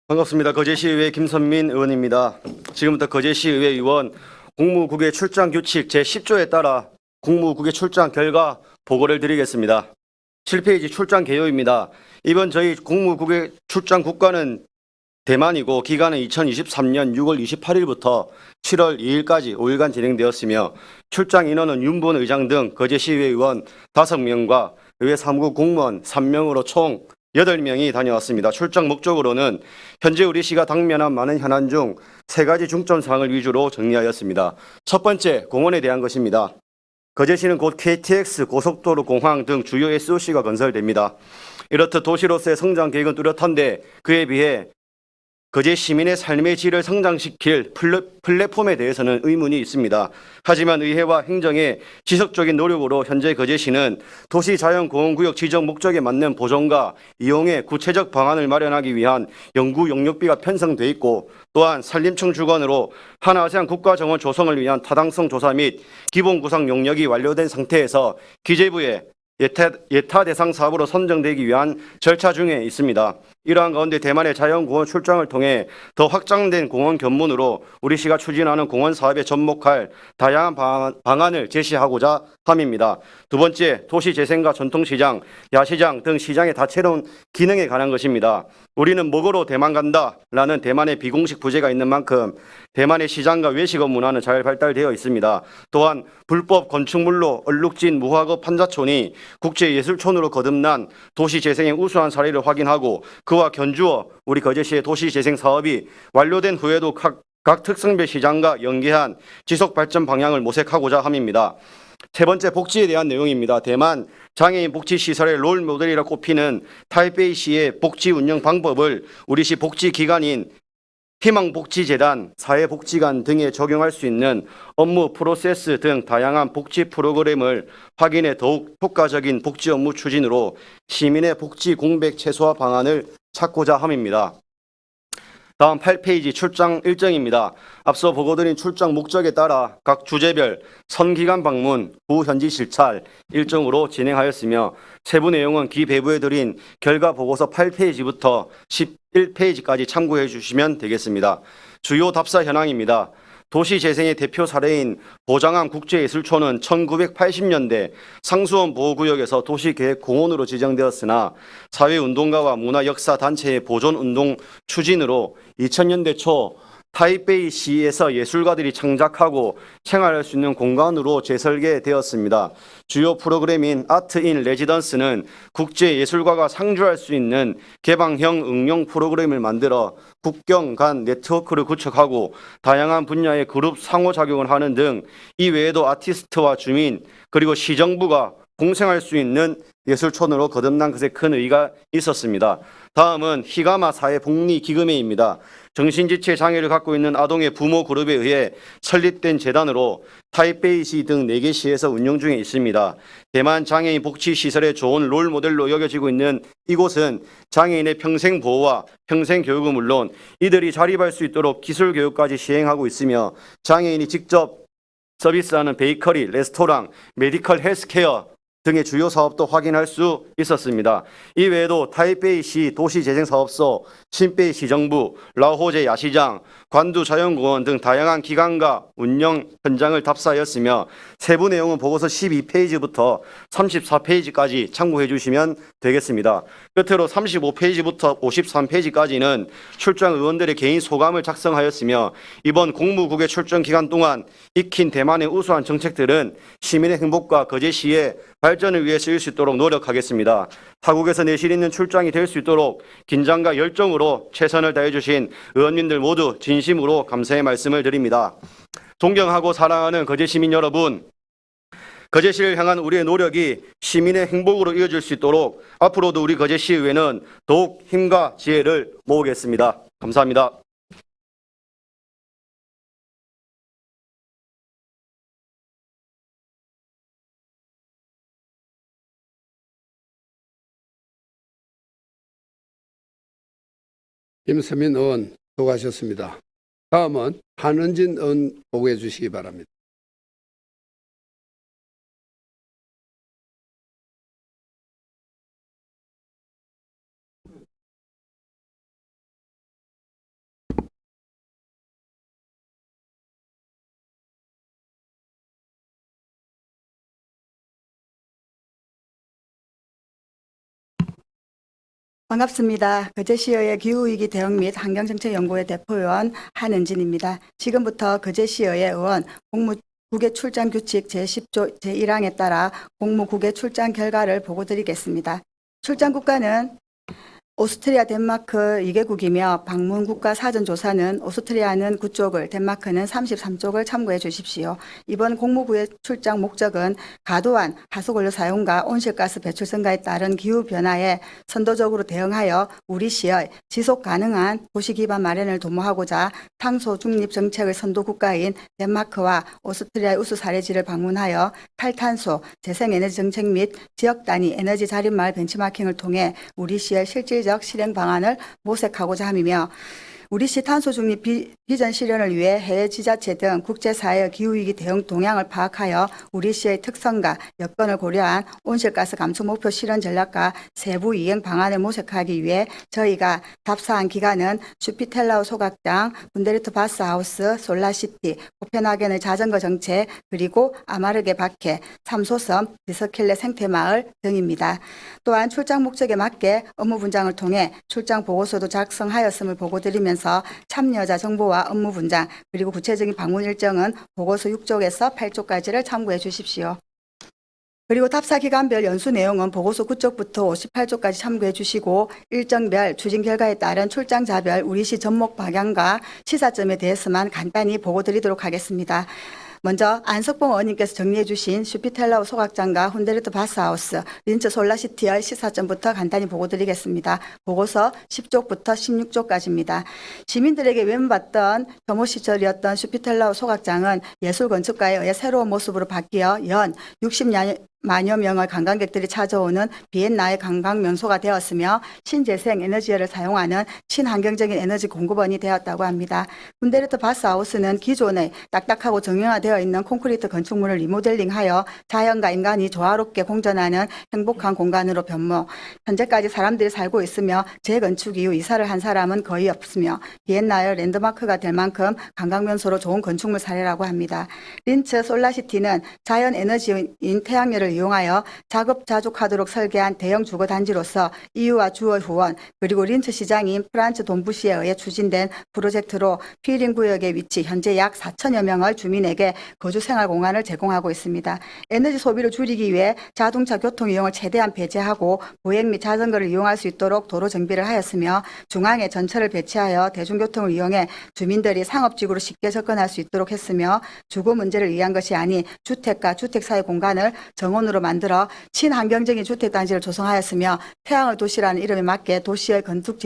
반갑습니다. 거제시의회 김선민 의원입니다. 지금부터 거제시의회 의원 국무국외 출장 규칙 제10조에 따라 국무국외 출장 결과 보고를 드리겠습니다. 7페이지 출장 개요입니다. 이번 저희 국무국외 출장 국가는 대만이고 기간은 2023년 6월 28일부터 7월 2일까지 5일간 진행되었으며 출장 인원은 윤부원 의장 등 거제시의회 의원 5명과 의회 사무국 공무원 3명으로 총 8명이 다녀왔습니다. 출장 목적으로는 현재 우리 시가 당면한 많은 현안 중 3가지 중점 사항을 위주로 정리하였습니다. 첫 번째, 공원에 대한 것입니다. 거제시는 곧 KTX, 고속도로, 공항 등 주요 SOC가 건설됩니다. 이렇듯 도시로서의 성장 계획은 뚜렷한데 그에 비해 거제 시민의 삶의 질을 성장시킬 플랫폼에 대해서는 의문이 있습니다. 하지만 의회와 행정의 지속적인 노력으로 현재 거제시는 도시자연공원구역 지정 목적에 맞는 보존과 이용의 구체적 방안을 마련하기 위한 연구 용역비가 편성돼 있고 또한 산림청 주관으로 한아세안 국가정원 조성을 위한 타당성 조사 및 기본 구상 용역이 완료된 상태에서 기재부에 예타 대상 사업으로 선정되기 위한 절차 중에 있습니다. 이러한 가운데 대만의 자연공원 출장을 통해 더 확장된 공원 견문으로 우리 시가 추진하는 공원 사업에 접목할 다양한 방안을 제시하고자 함입니다. 두 번째, 도시재생과 전통시장, 야시장 등 시장의 다채로운 기능에 관한 것입니다. 우리는 먹으러 대만 간다라는 대만의 비공식 부제가 있는 만큼 대만의 시장과 외식업 문화는 잘 발달되어 있습니다. 또한 불법 건축물로 얼룩진 무화과 판자촌이 국제예술촌으로 거듭난 도시재생의 우수한 사례를 확인하고 그와 견주어 우리 거제시의 도시재생 사업이 완료된 후에도 각 특성별 시장과 연계한 지속발전 방향을 모색하고자 함입니다. 세 번째, 복지에 대한 내용입니다. 대만 장애인 복지시설의 롤 모델이라 꼽히는 타이베이시의 복지 운영 방법을 우리시 복지기관인 희망복지재단, 사회복지관 등에 적용할 수 있는 업무 프로세스 등 다양한 복지 프로그램을 확인해 더욱 효과적인 복지 업무 추진으로 시민의 복지 공백 최소화 방안을 찾고자 함입니다. 다음 8페이지 출장 일정입니다. 앞서 보고드린 출장 목적에 따라 각 주제별 선기관 방문, 부현지 실찰 일정으로 진행하였으며 세부 내용은 기배부에 드린 결과 보고서 8페이지부터 11페이지까지 참고해 주시면 되겠습니다. 주요 답사 현황입니다. 도시재생의 대표 사례인 보장암 국제예술촌은 1980년대 상수원 보호구역에서 도시계획공원으로 지정되었으나 사회운동가와 문화역사단체의 보존운동 추진으로 2000년대 초 타이베이시에서 예술가들이 창작하고 생활할 수 있는 공간으로 재설계되었습니다. 주요 프로그램인 아트 인 레지던스는 국제예술가가 상주할 수 있는 개방형 응용 프로그램을 만들어 국경 간 네트워크를 구축하고 다양한 분야의 그룹 상호작용을 하는 등 이외에도 아티스트와 주민 그리고 시정부가 공생할 수 있는 예술촌으로 거듭난 것에 큰 의의가 있었습니다. 다음은 히가마 사회복리기금회입니다. 정신지체 장애를 갖고 있는 아동의 부모 그룹에 의해 설립된 재단으로 타이베이시 등 4개 시에서 운영 중에 있습니다. 대만 장애인 복지시설의 좋은 롤 모델로 여겨지고 있는 이곳은 장애인의 평생 보호와 평생 교육은 물론 이들이 자립할 수 있도록 기술 교육까지 시행하고 있으며 장애인이 직접 서비스하는 베이커리, 레스토랑, 메디컬 헬스케어 등의 주요 사업도 확인할 수 있었습니다. 이외에도 타이베이시 도시재생사업소, 신베이 시정부, 라호제 야시장, 관두 자연공원 등 다양한 기관과 운영 현장을 답사하였으며 세부 내용은 보고서 12페이지부터 34페이지까지 참고해 주시면 되겠습니다. 끝으로 35페이지부터 53페이지까지는 출장 의원들의 개인 소감을 작성하였으며 이번 공무국의 출장 기간 동안 익힌 대만의 우수한 정책들은 시민의 행복과 거제시의 발전을 위해 쓰일 수 있도록 노력하겠습니다. 타국에서 내실 있는 출장이 될 수 있도록 긴장과 열정으로 최선을 다해 주신 의원님들 모두 진심으로 감사의 말씀을 드립니다. 존경하고 사랑하는 거제 시민 여러분, 거제시를 향한 우리의 노력이 시민의 행복으로 이어질 수 있도록 앞으로도 우리 거제시의회는 더욱 힘과 지혜를 모으겠습니다. 감사합니다. 김세민 의원 수고하셨습니다. 다음은 한은진 의원 보고해 주시기 바랍니다. 반갑습니다. 거제시의회 기후위기 대응 및 환경정책연구회 대표위원 한은진입니다. 지금부터 거제시의회 의원 공무국외 출장 규칙 제10조 제1항에 따라 공무국외 출장 결과를 보고드리겠습니다. 출장 국가는 오스트리아, 덴마크 2개국이며 방문 국가 사전 조사는 오스트리아는 9쪽을, 덴마크는 33쪽을 참고해 주십시오. 이번 공무부의 출장 목적은 과도한 하수관료 사용과 온실가스 배출 증가에 따른 기후 변화에 선도적으로 대응하여 우리 시의 지속 가능한 도시 기반 마련을 도모하고자 탄소 중립 정책의 선도 국가인 덴마크와 오스트리아의 우수 사례지를 방문하여 탈탄소, 재생에너지 정책 및 지역 단위 에너지 자립마을 벤치마킹을 통해 우리 시의 실질적 실행 방안을 모색하고자 함이며 우리시 탄소 중립 비전 실현을 위해 해외 지자체 등 국제사회의 기후위기 대응 동향을 파악하여 우리시의 특성과 여건을 고려한 온실가스 감축 목표 실현 전략과 세부 이행 방안을 모색하기 위해 저희가 답사한 기관은 슈피텔라우 소각장, 분데르트 바스하우스, 솔라시티, 코펜하겐의 자전거 정책, 그리고 아마르게 바케, 삼소섬, 비서킬레 생태마을 등입니다. 또한 출장 목적에 맞게 업무 분장을 통해 출장 보고서도 작성하였음을 보고드리면서 참여자 정보와 업무 분장 그리고 구체적인 방문 일정은 보고서 6쪽에서 8쪽까지를 참고해 주십시오. 그리고 답사 기간별 연수 내용은 보고서 9쪽부터 58쪽까지 참고해 주시고 일정별 추진 결과에 따른 출장자별 우리시 전목 방향과 시사점에 대해서만 간단히 보고드리도록 하겠습니다. 먼저 안석봉 의원님께서 정리해 주신 슈피텔라우 소각장과 훈데르트 바스하우스, 린츠 솔라시티의 시사점부터 간단히 보고드리겠습니다. 보고서 10쪽부터 16쪽까지입니다. 시민들에게 외면받던 혐오 시절이었던 슈피텔라우 소각장은 예술건축가에 의해 새로운 모습으로 바뀌어 연 60만여 명의 관광객들이 찾아오는 비엔나의 관광 명소가 되었으며 신재생 에너지를 사용하는 친환경적인 에너지 공급원이 되었다고 합니다. 훈데르트 바스하우스는 기존의 딱딱하고 정형화되어 있는 콘크리트 건축물을 리모델링하여 자연과 인간이 조화롭게 공존하는 행복한 공간으로 변모. 현재까지 사람들이 살고 있으며 재건축 이후 이사를 한 사람은 거의 없으며 비엔나의 랜드마크가 될 만큼 관광명소로 좋은 건축물 사례라고 합니다. 린츠 솔라시티는 자연 에너지인 태양열을 이용하여 자급자족하도록 설계한 대형 주거단지로서 EU와 주의 후원 그리고 린츠 시장인 프란츠 돈부시에 의해 추진된 프로젝트로 피링 구역의 위치 현재 약 4천여 명의 주민에게 거주 생활 공간을 제공하고 있습니다. 에너지 소비를 줄이기 위해 자동차 교통 이용을 최대한 배제하고 보행 및 자전거를 이용할 수 있도록 도로 정비를 하였으며 중앙에 전철을 배치하여 대중교통을 이용해 주민들이 상업지구로 쉽게 접근할 수 있도록 했으며 주거 문제를 위한 것이 아닌 주택과 주택사회 공간을 정원으로 만들어 친환경적인 주택단지를 조성하였으며 태양의 도시라는 이름에 맞게 도시의 건축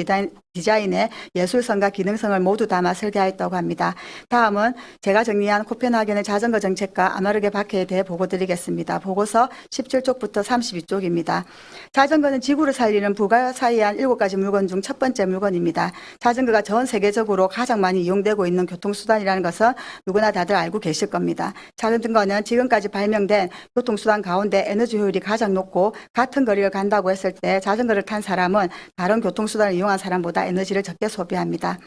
디자인에 예술성과 기능성을 모두 담아 설계하였다고 합니다. 다음은 제가 정리한 코펜하겐의 자전거 정책과 아마르게 바케에 대해 보고드리겠습니다. 보고서 17쪽부터 32쪽입니다. 자전거는 지구를 살리는 불가사의한 7가지 물건 중 첫 번째 물건입니다. 자전거가 전 세계적으로 가장 많이 이용되고 있는 교통수단이라는 것은 누구나 다들 알고 계실 겁니다. 자전거는 지금까지 발명된 교통수단 가운데 에너지 효율이 가장 높고 같은 거리를 간다고 했을 때 자전거를 탄 사람은 다른 교통수단을 이용한 사람보다 에너지를 적게 소비합니다.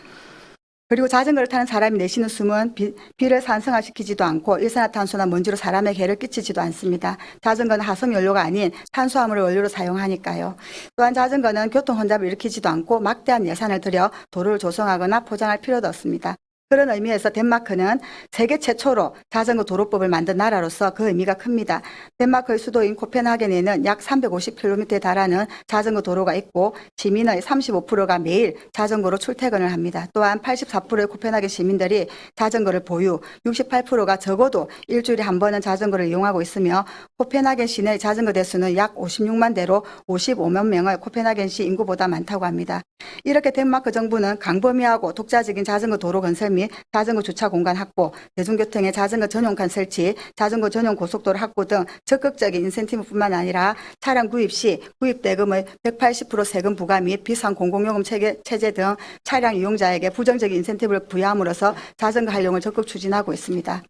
그리고 자전거를 타는 사람이 내쉬는 숨은 비를 산성화시키지도 않고 일산화탄소나 먼지로 사람의 해를 끼치지도 않습니다. 자전거는 화석연료가 아닌 탄수화물을 원료로 사용하니까요. 또한 자전거는 교통혼잡을 일으키지도 않고 막대한 예산을 들여 도로를 조성하거나 포장할 필요도 없습니다. 그런 의미에서 덴마크는 세계 최초로 자전거 도로법을 만든 나라로서 그 의미가 큽니다. 덴마크의 수도인 코펜하겐에는 약 350km에 달하는 자전거 도로가 있고 시민의 35%가 매일 자전거로 출퇴근을 합니다. 또한 84%의 코펜하겐 시민들이 자전거를 보유, 68%가 적어도 일주일에 한 번은 자전거를 이용하고 있으며 코펜하겐 시내 자전거 대수는 약 56만 대로 55만 명의 코펜하겐시 인구보다 많다고 합니다. 이렇게 덴마크 정부는 광범위하고 독자적인 자전거 도로 건설 및 자전거 주차 공간 확보, 대중교통의 자전거 전용칸 설치, 자전거 전용 고속도로 확보 등 적극적인 인센티브뿐만 아니라 차량 구입 시 구입 대금의 180% 세금 부과 및 비상 공공요금 체제 등 차량 이용자에게 부정적인 인센티브를 부여함으로써 자전거 활용을 적극 추진하고 있습니다.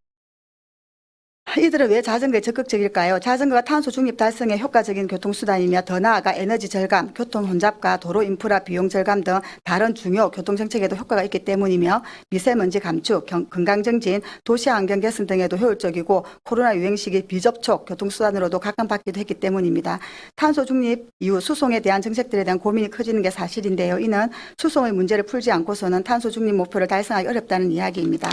이들은 왜 자전거에 적극적일까요? 자전거가 탄소 중립 달성에 효과적인 교통수단이며 더 나아가 에너지 절감, 교통 혼잡과 도로 인프라 비용 절감 등 다른 중요 교통정책에도 효과가 있기 때문이며 미세먼지 감축, 건강 정진, 도시 환경 개선 등에도 효율적이고 코로나 유행 시기 비접촉 교통수단으로도 각광받기도 했기 때문입니다. 탄소 중립 이후 수송에 대한 정책들에 대한 고민이 커지는 게 사실인데요. 이는 수송의 문제를 풀지 않고서는 탄소 중립 목표를 달성하기 어렵다는 이야기입니다.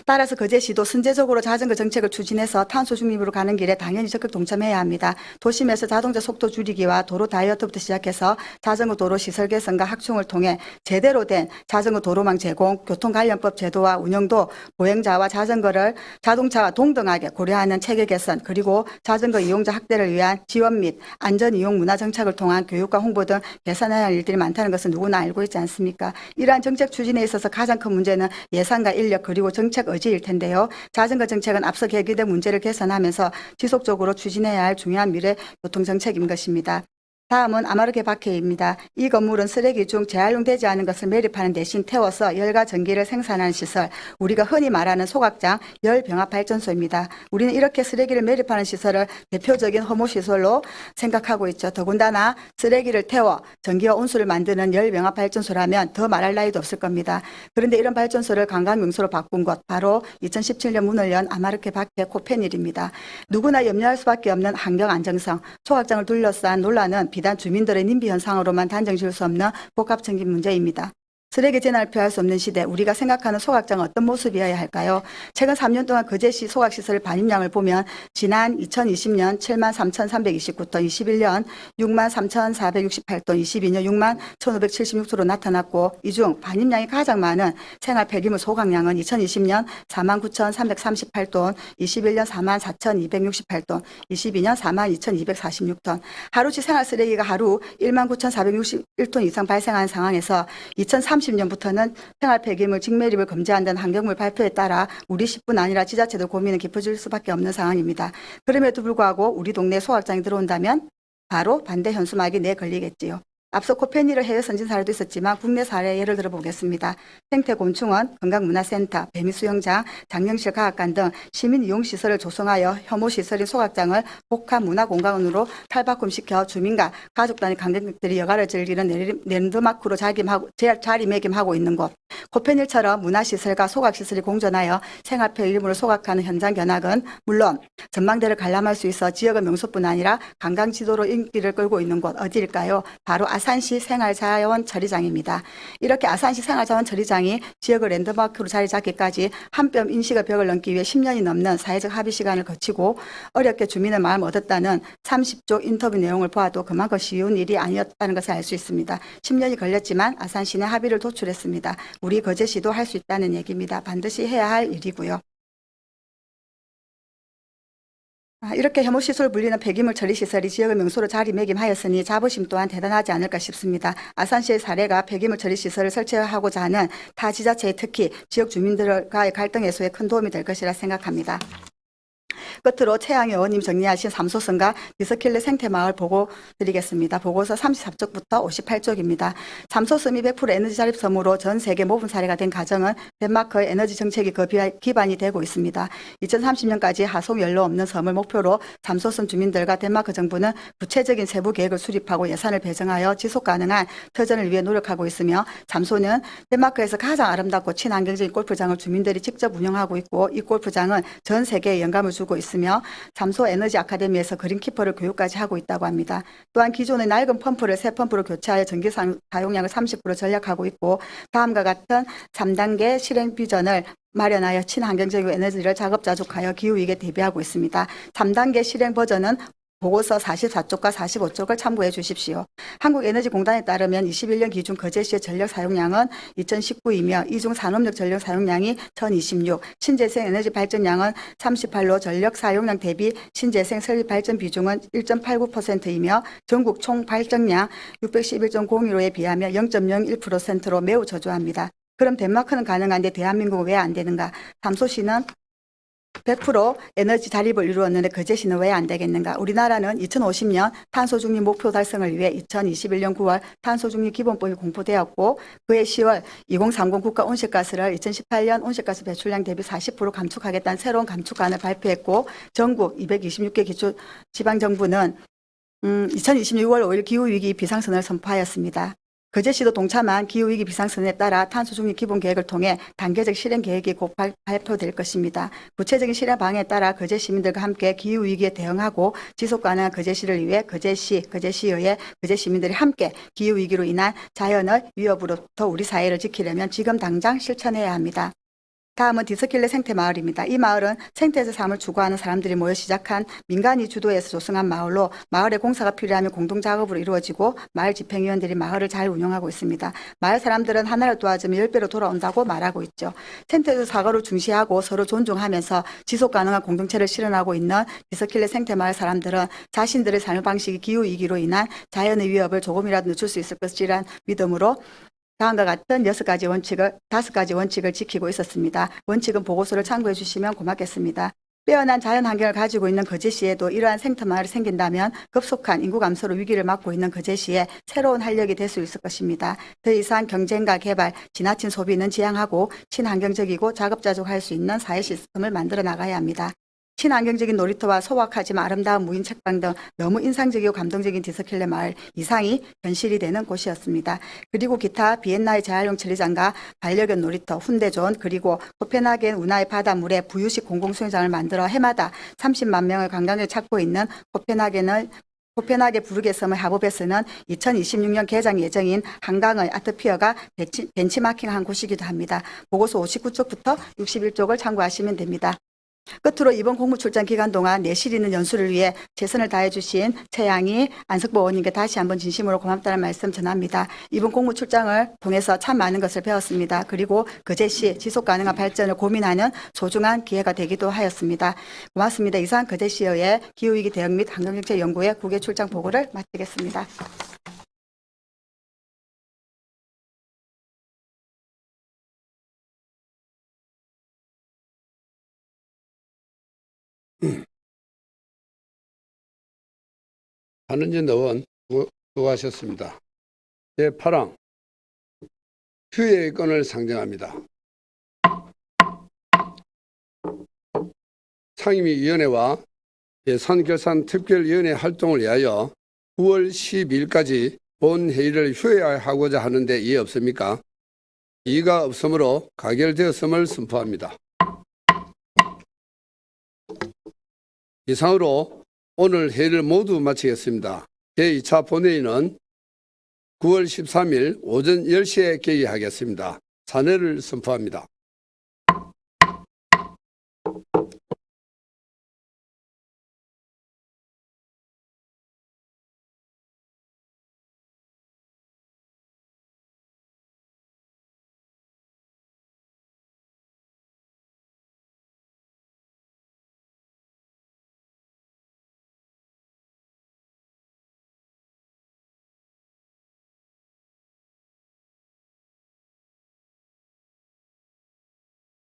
따라서 거제시도 선제적으로 자전거 정책을 추진해서 탄소 중립으로 가는 길에 당연히 적극 동참해야 합니다. 도심에서 자동차 속도 줄이기와 도로 다이어트부터 시작해서 자전거 도로 시설 개선과 확충을 통해 제대로 된 자전거 도로망 제공, 교통관련법 제도와 운영도 보행자와 자동차와 동등하게 고려하는 체계 개선, 그리고 자전거 이용자 확대를 위한 지원 및 안전 이용 문화 정착을 통한 교육과 홍보 등 개선해야 할 일들이 많다는 것은 누구나 알고 있지 않습니까? 이러한 정책 추진에 있어서 가장 큰 문제는 예산과 인력 그리고 정책 의지일 텐데요. 자전거 정책은 앞서 제기된 문제를 개선하면서 지속적으로 추진해야 할 중요한 미래 교통정책인 것입니다. 다음은 아마르케 박해입니다. 이 건물은 쓰레기 중 재활용되지 않은 것을 매립하는 대신 태워서 열과 전기를 생산하는 시설, 우리가 흔히 말하는 소각장 열병합발전소입니다. 우리는 이렇게 쓰레기를 매립하는 시설을 대표적인 혐오시설로 생각하고 있죠. 더군다나 쓰레기를 태워 전기와 온수를 만드는 열병합발전소라면 더 말할 나위도 없을 겁니다. 그런데 이런 발전소를 관광명소로 바꾼 것, 바로 2017년 문을 연 아마르케 박해 코페닐입니다. 누구나 염려할 수밖에 없는 환경 안정성, 소각장을 둘러싼 논란은 비단 주민들의 님비 현상으로만 단정 지을 수 없는 복합적인 문제입니다. 쓰레기 재난을 피할 수 없는 시대, 우리가 생각하는 소각장은 어떤 모습이어야 할까요? 최근 3년 동안 거제시 소각시설 반입량을 보면 지난 2020년 73,329톤, 21년 63,468톤, 22년 61,576톤으로 나타났고, 이 중 반입량이 가장 많은 생활 폐기물 소각량은 2020년 49,338톤, 21년 44,268톤, 22년 42,246톤. 하루치 생활 쓰레기가 하루 19,461톤 이상 발생하는 상황에서 2030년부터는 생활 폐기물 직매립을 금지한다는 환경부 발표에 따라 우리 시뿐 아니라 지자체도 고민은 깊어질 수밖에 없는 상황입니다. 그럼에도 불구하고 우리 동네에 소각장이 들어온다면 바로 반대 현수막이 내걸리겠지요. 앞서 코페니를 해외 선진 사례도 있었지만 국내 사례 예를 들어보겠습니다. 생태곤충원, 건강문화센터, 배미수영장, 장영실 과학관 등 시민 이용시설을 조성하여 혐오시설인 소각장을 복합문화공간으로 탈바꿈시켜 주민과 가족 단위 관광객들이 여가를 즐기는 랜드마크로 자리매김하고 있는 곳. 코페닐처럼 문화시설과 소각시설이 공존하여 생활 폐기물을 소각하는 현장 견학은 물론 전망대를 관람할 수 있어 지역의 명소뿐 아니라 관광지도로 인기를 끌고 있는 곳 어디일까요? 바로 아산시 생활자원 처리장입니다. 이렇게 아산시 생활자원 처리장이 지역의 랜드마크로 자리 잡기까지 한 뼘 인식의 벽을 넘기 위해 10년이 넘는 사회적 합의 시간을 거치고 어렵게 주민의 마음을 얻었다는 30조 인터뷰 내용을 보아도 그만큼 쉬운 일이 아니었다는 것을 알 수 있습니다. 10년이 걸렸지만 아산시는 합의를 도출했습니다. 우리 거제시도 할 수 있다는 얘기입니다. 반드시 해야 할 일이고요. 이렇게 혐오시설 불리는 폐기물 처리시설이 지역의 명소로 자리매김하였으니 자부심 또한 대단하지 않을까 싶습니다. 아산시의 사례가 폐기물 처리시설을 설치하고자 하는 타 지자체에 특히 지역 주민들과의 갈등 해소에 큰 도움이 될 것이라 생각합니다. 끝으로 최양희 의원님 정리하신 삼소선과 디스킬레 생태마을 보고 드리겠습니다. 보고서 34쪽부터 58쪽입니다. 삼소섬이 100% 에너지 자립섬으로 전 세계 모범 사례가 된 가정은 덴마크의 에너지 정책이 그 기반이 되고 있습니다. 2030년까지 하속 연료 없는 섬을 목표로 삼소섬 주민들과 덴마크 정부는 구체적인 세부 계획을 수립하고 예산을 배정하여 지속 가능한 터전을 위해 노력하고 있으며, 삼소는 덴마크에서 가장 아름답고 친환경적인 골프장을 주민들이 직접 운영하고 있고, 이 골프장은 전 세계에 영감을 주고 있으며 삼소 에너지 아카데미에서 그린키퍼를 교육까지 하고 있다고 합니다. 또한 기존의 낡은 펌프를 새 펌프로 교체하여 전기 사용량을 30% 절약하고 있고, 다음과 같은 3단계 실행 비전을 마련하여 친환경적인 에너지를 자급자족하여 기후위기에 대비하고 있습니다. 3단계 실행 버전은 보고서 44쪽과 45쪽을 참고해 주십시오. 한국에너지공단에 따르면 21년 기준 거제시의 전력 사용량은 2019이며 이 중 산업력 전력 사용량이 1026, 신재생 에너지 발전량은 38로 전력 사용량 대비 신재생 설비 발전 비중은 1.89%이며 전국 총 발전량 611.01호에 비하면 0.01%로 매우 저조합니다. 그럼 덴마크는 가능한데 대한민국은 왜 안 되는가? 삼소시는 100% 에너지 자립을 이루었는데 그 제시는 왜 안 되겠는가? 우리나라는 2050년 탄소 중립 목표 달성을 위해 2021년 9월 탄소 중립 기본법이 공포되었고 그해 10월 2030 국가 온실가스를 2018년 온실가스 배출량 대비 40% 감축하겠다는 새로운 감축안을 발표했고 전국 226개 기초 지방 정부는 2026년 6월 5일 기후위기 비상선언을 선포하였습니다. 그 제시도 동참한 기후위기 비상선언에 따라 탄소 중립 기본 계획을 통해 단계적 실행 계획이 곧 발표될 것입니다. 구체적인 실행 방향에 따라 거제 시민들과 함께 기후위기에 대응하고 지속 가능한 거제시를 위해 거제시, 거제시의회, 거제 시민들이 함께 기후위기로 인한 자연의 위협으로부터 우리 사회를 지키려면 지금 당장 실천해야 합니다. 다음은 디스킬레 생태마을입니다. 이 마을은 생태에서 삶을 추구하는 사람들이 모여 시작한 민간이 주도해서 조성한 마을로 마을에 공사가 필요하면 공동작업으로 이루어지고 마을 집행위원들이 마을을 잘 운영하고 있습니다. 마을 사람들은 하나를 도와주면 10배로 돌아온다고 말하고 있죠. 생태에서 사고를 중시하고 서로 존중하면서 지속가능한 공동체를 실현하고 있는 디스킬레 생태마을 사람들은 자신들의 삶 방식이 기후위기로 인한 자연의 위협을 조금이라도 늦출 수 있을 것이란 믿음으로 다음과 같은 5가지 원칙을 지키고 있었습니다. 원칙은 보고서를 참고해 주시면 고맙겠습니다. 빼어난 자연 환경을 가지고 있는 거제시에도 이러한 생태마을이 생긴다면 급속한 인구 감소로 위기를 맞고 있는 거제시에 새로운 활력이 될 수 있을 것입니다. 더 이상 경쟁과 개발, 지나친 소비는 지양하고 친환경적이고 자급자족할 수 있는 사회 시스템을 만들어 나가야 합니다. 친환경적인 놀이터와 소박하지만 아름다운 무인 책방 등 너무 인상적이고 감동적인 디스킬레 마을 이상이 현실이 되는 곳이었습니다. 그리고 기타 비엔나의 재활용 처리장과 반려견 놀이터, 훈대존 그리고 코펜하겐 운하의 바닷물에 부유식 공공수영장을 만들어 해마다 30만 명의 관광객을 찾고 있는 코펜하겐 부르게 섬의 하버베스는 2026년 개장 예정인 한강의 아트피어가 벤치마킹한 곳이기도 합니다. 보고서 59쪽부터 61쪽을 참고하시면 됩니다. 끝으로 이번 공무 출장 기간 동안 내실 있는 연수를 위해 최선을 다해 주신 최양희 안석보 의원님께 다시 한번 진심으로 고맙다는 말씀 전합니다. 이번 공무 출장을 통해서 참 많은 것을 배웠습니다. 그리고 거제시 지속 가능한 발전을 고민하는 소중한 기회가 되기도 하였습니다. 고맙습니다. 이상 거제시의 기후위기 대응 및 환경정책연구회 국외 출장 보고를 마치겠습니다. 한은진 의원 수고하셨습니다. 제8항 휴회의 건을 상정합니다. 상임위원회와 예산결산특별위원회 활동을 위하여 9월 12일까지 본회의를 휴회하고자 하는데 이해 없습니까? 이의가 없으므로 가결되었음을 선포합니다. 이상으로 오늘 회의를 모두 마치겠습니다. 제2차 본회의는 9월 13일 오전 10시에 개의하겠습니다. 사내를 선포합니다.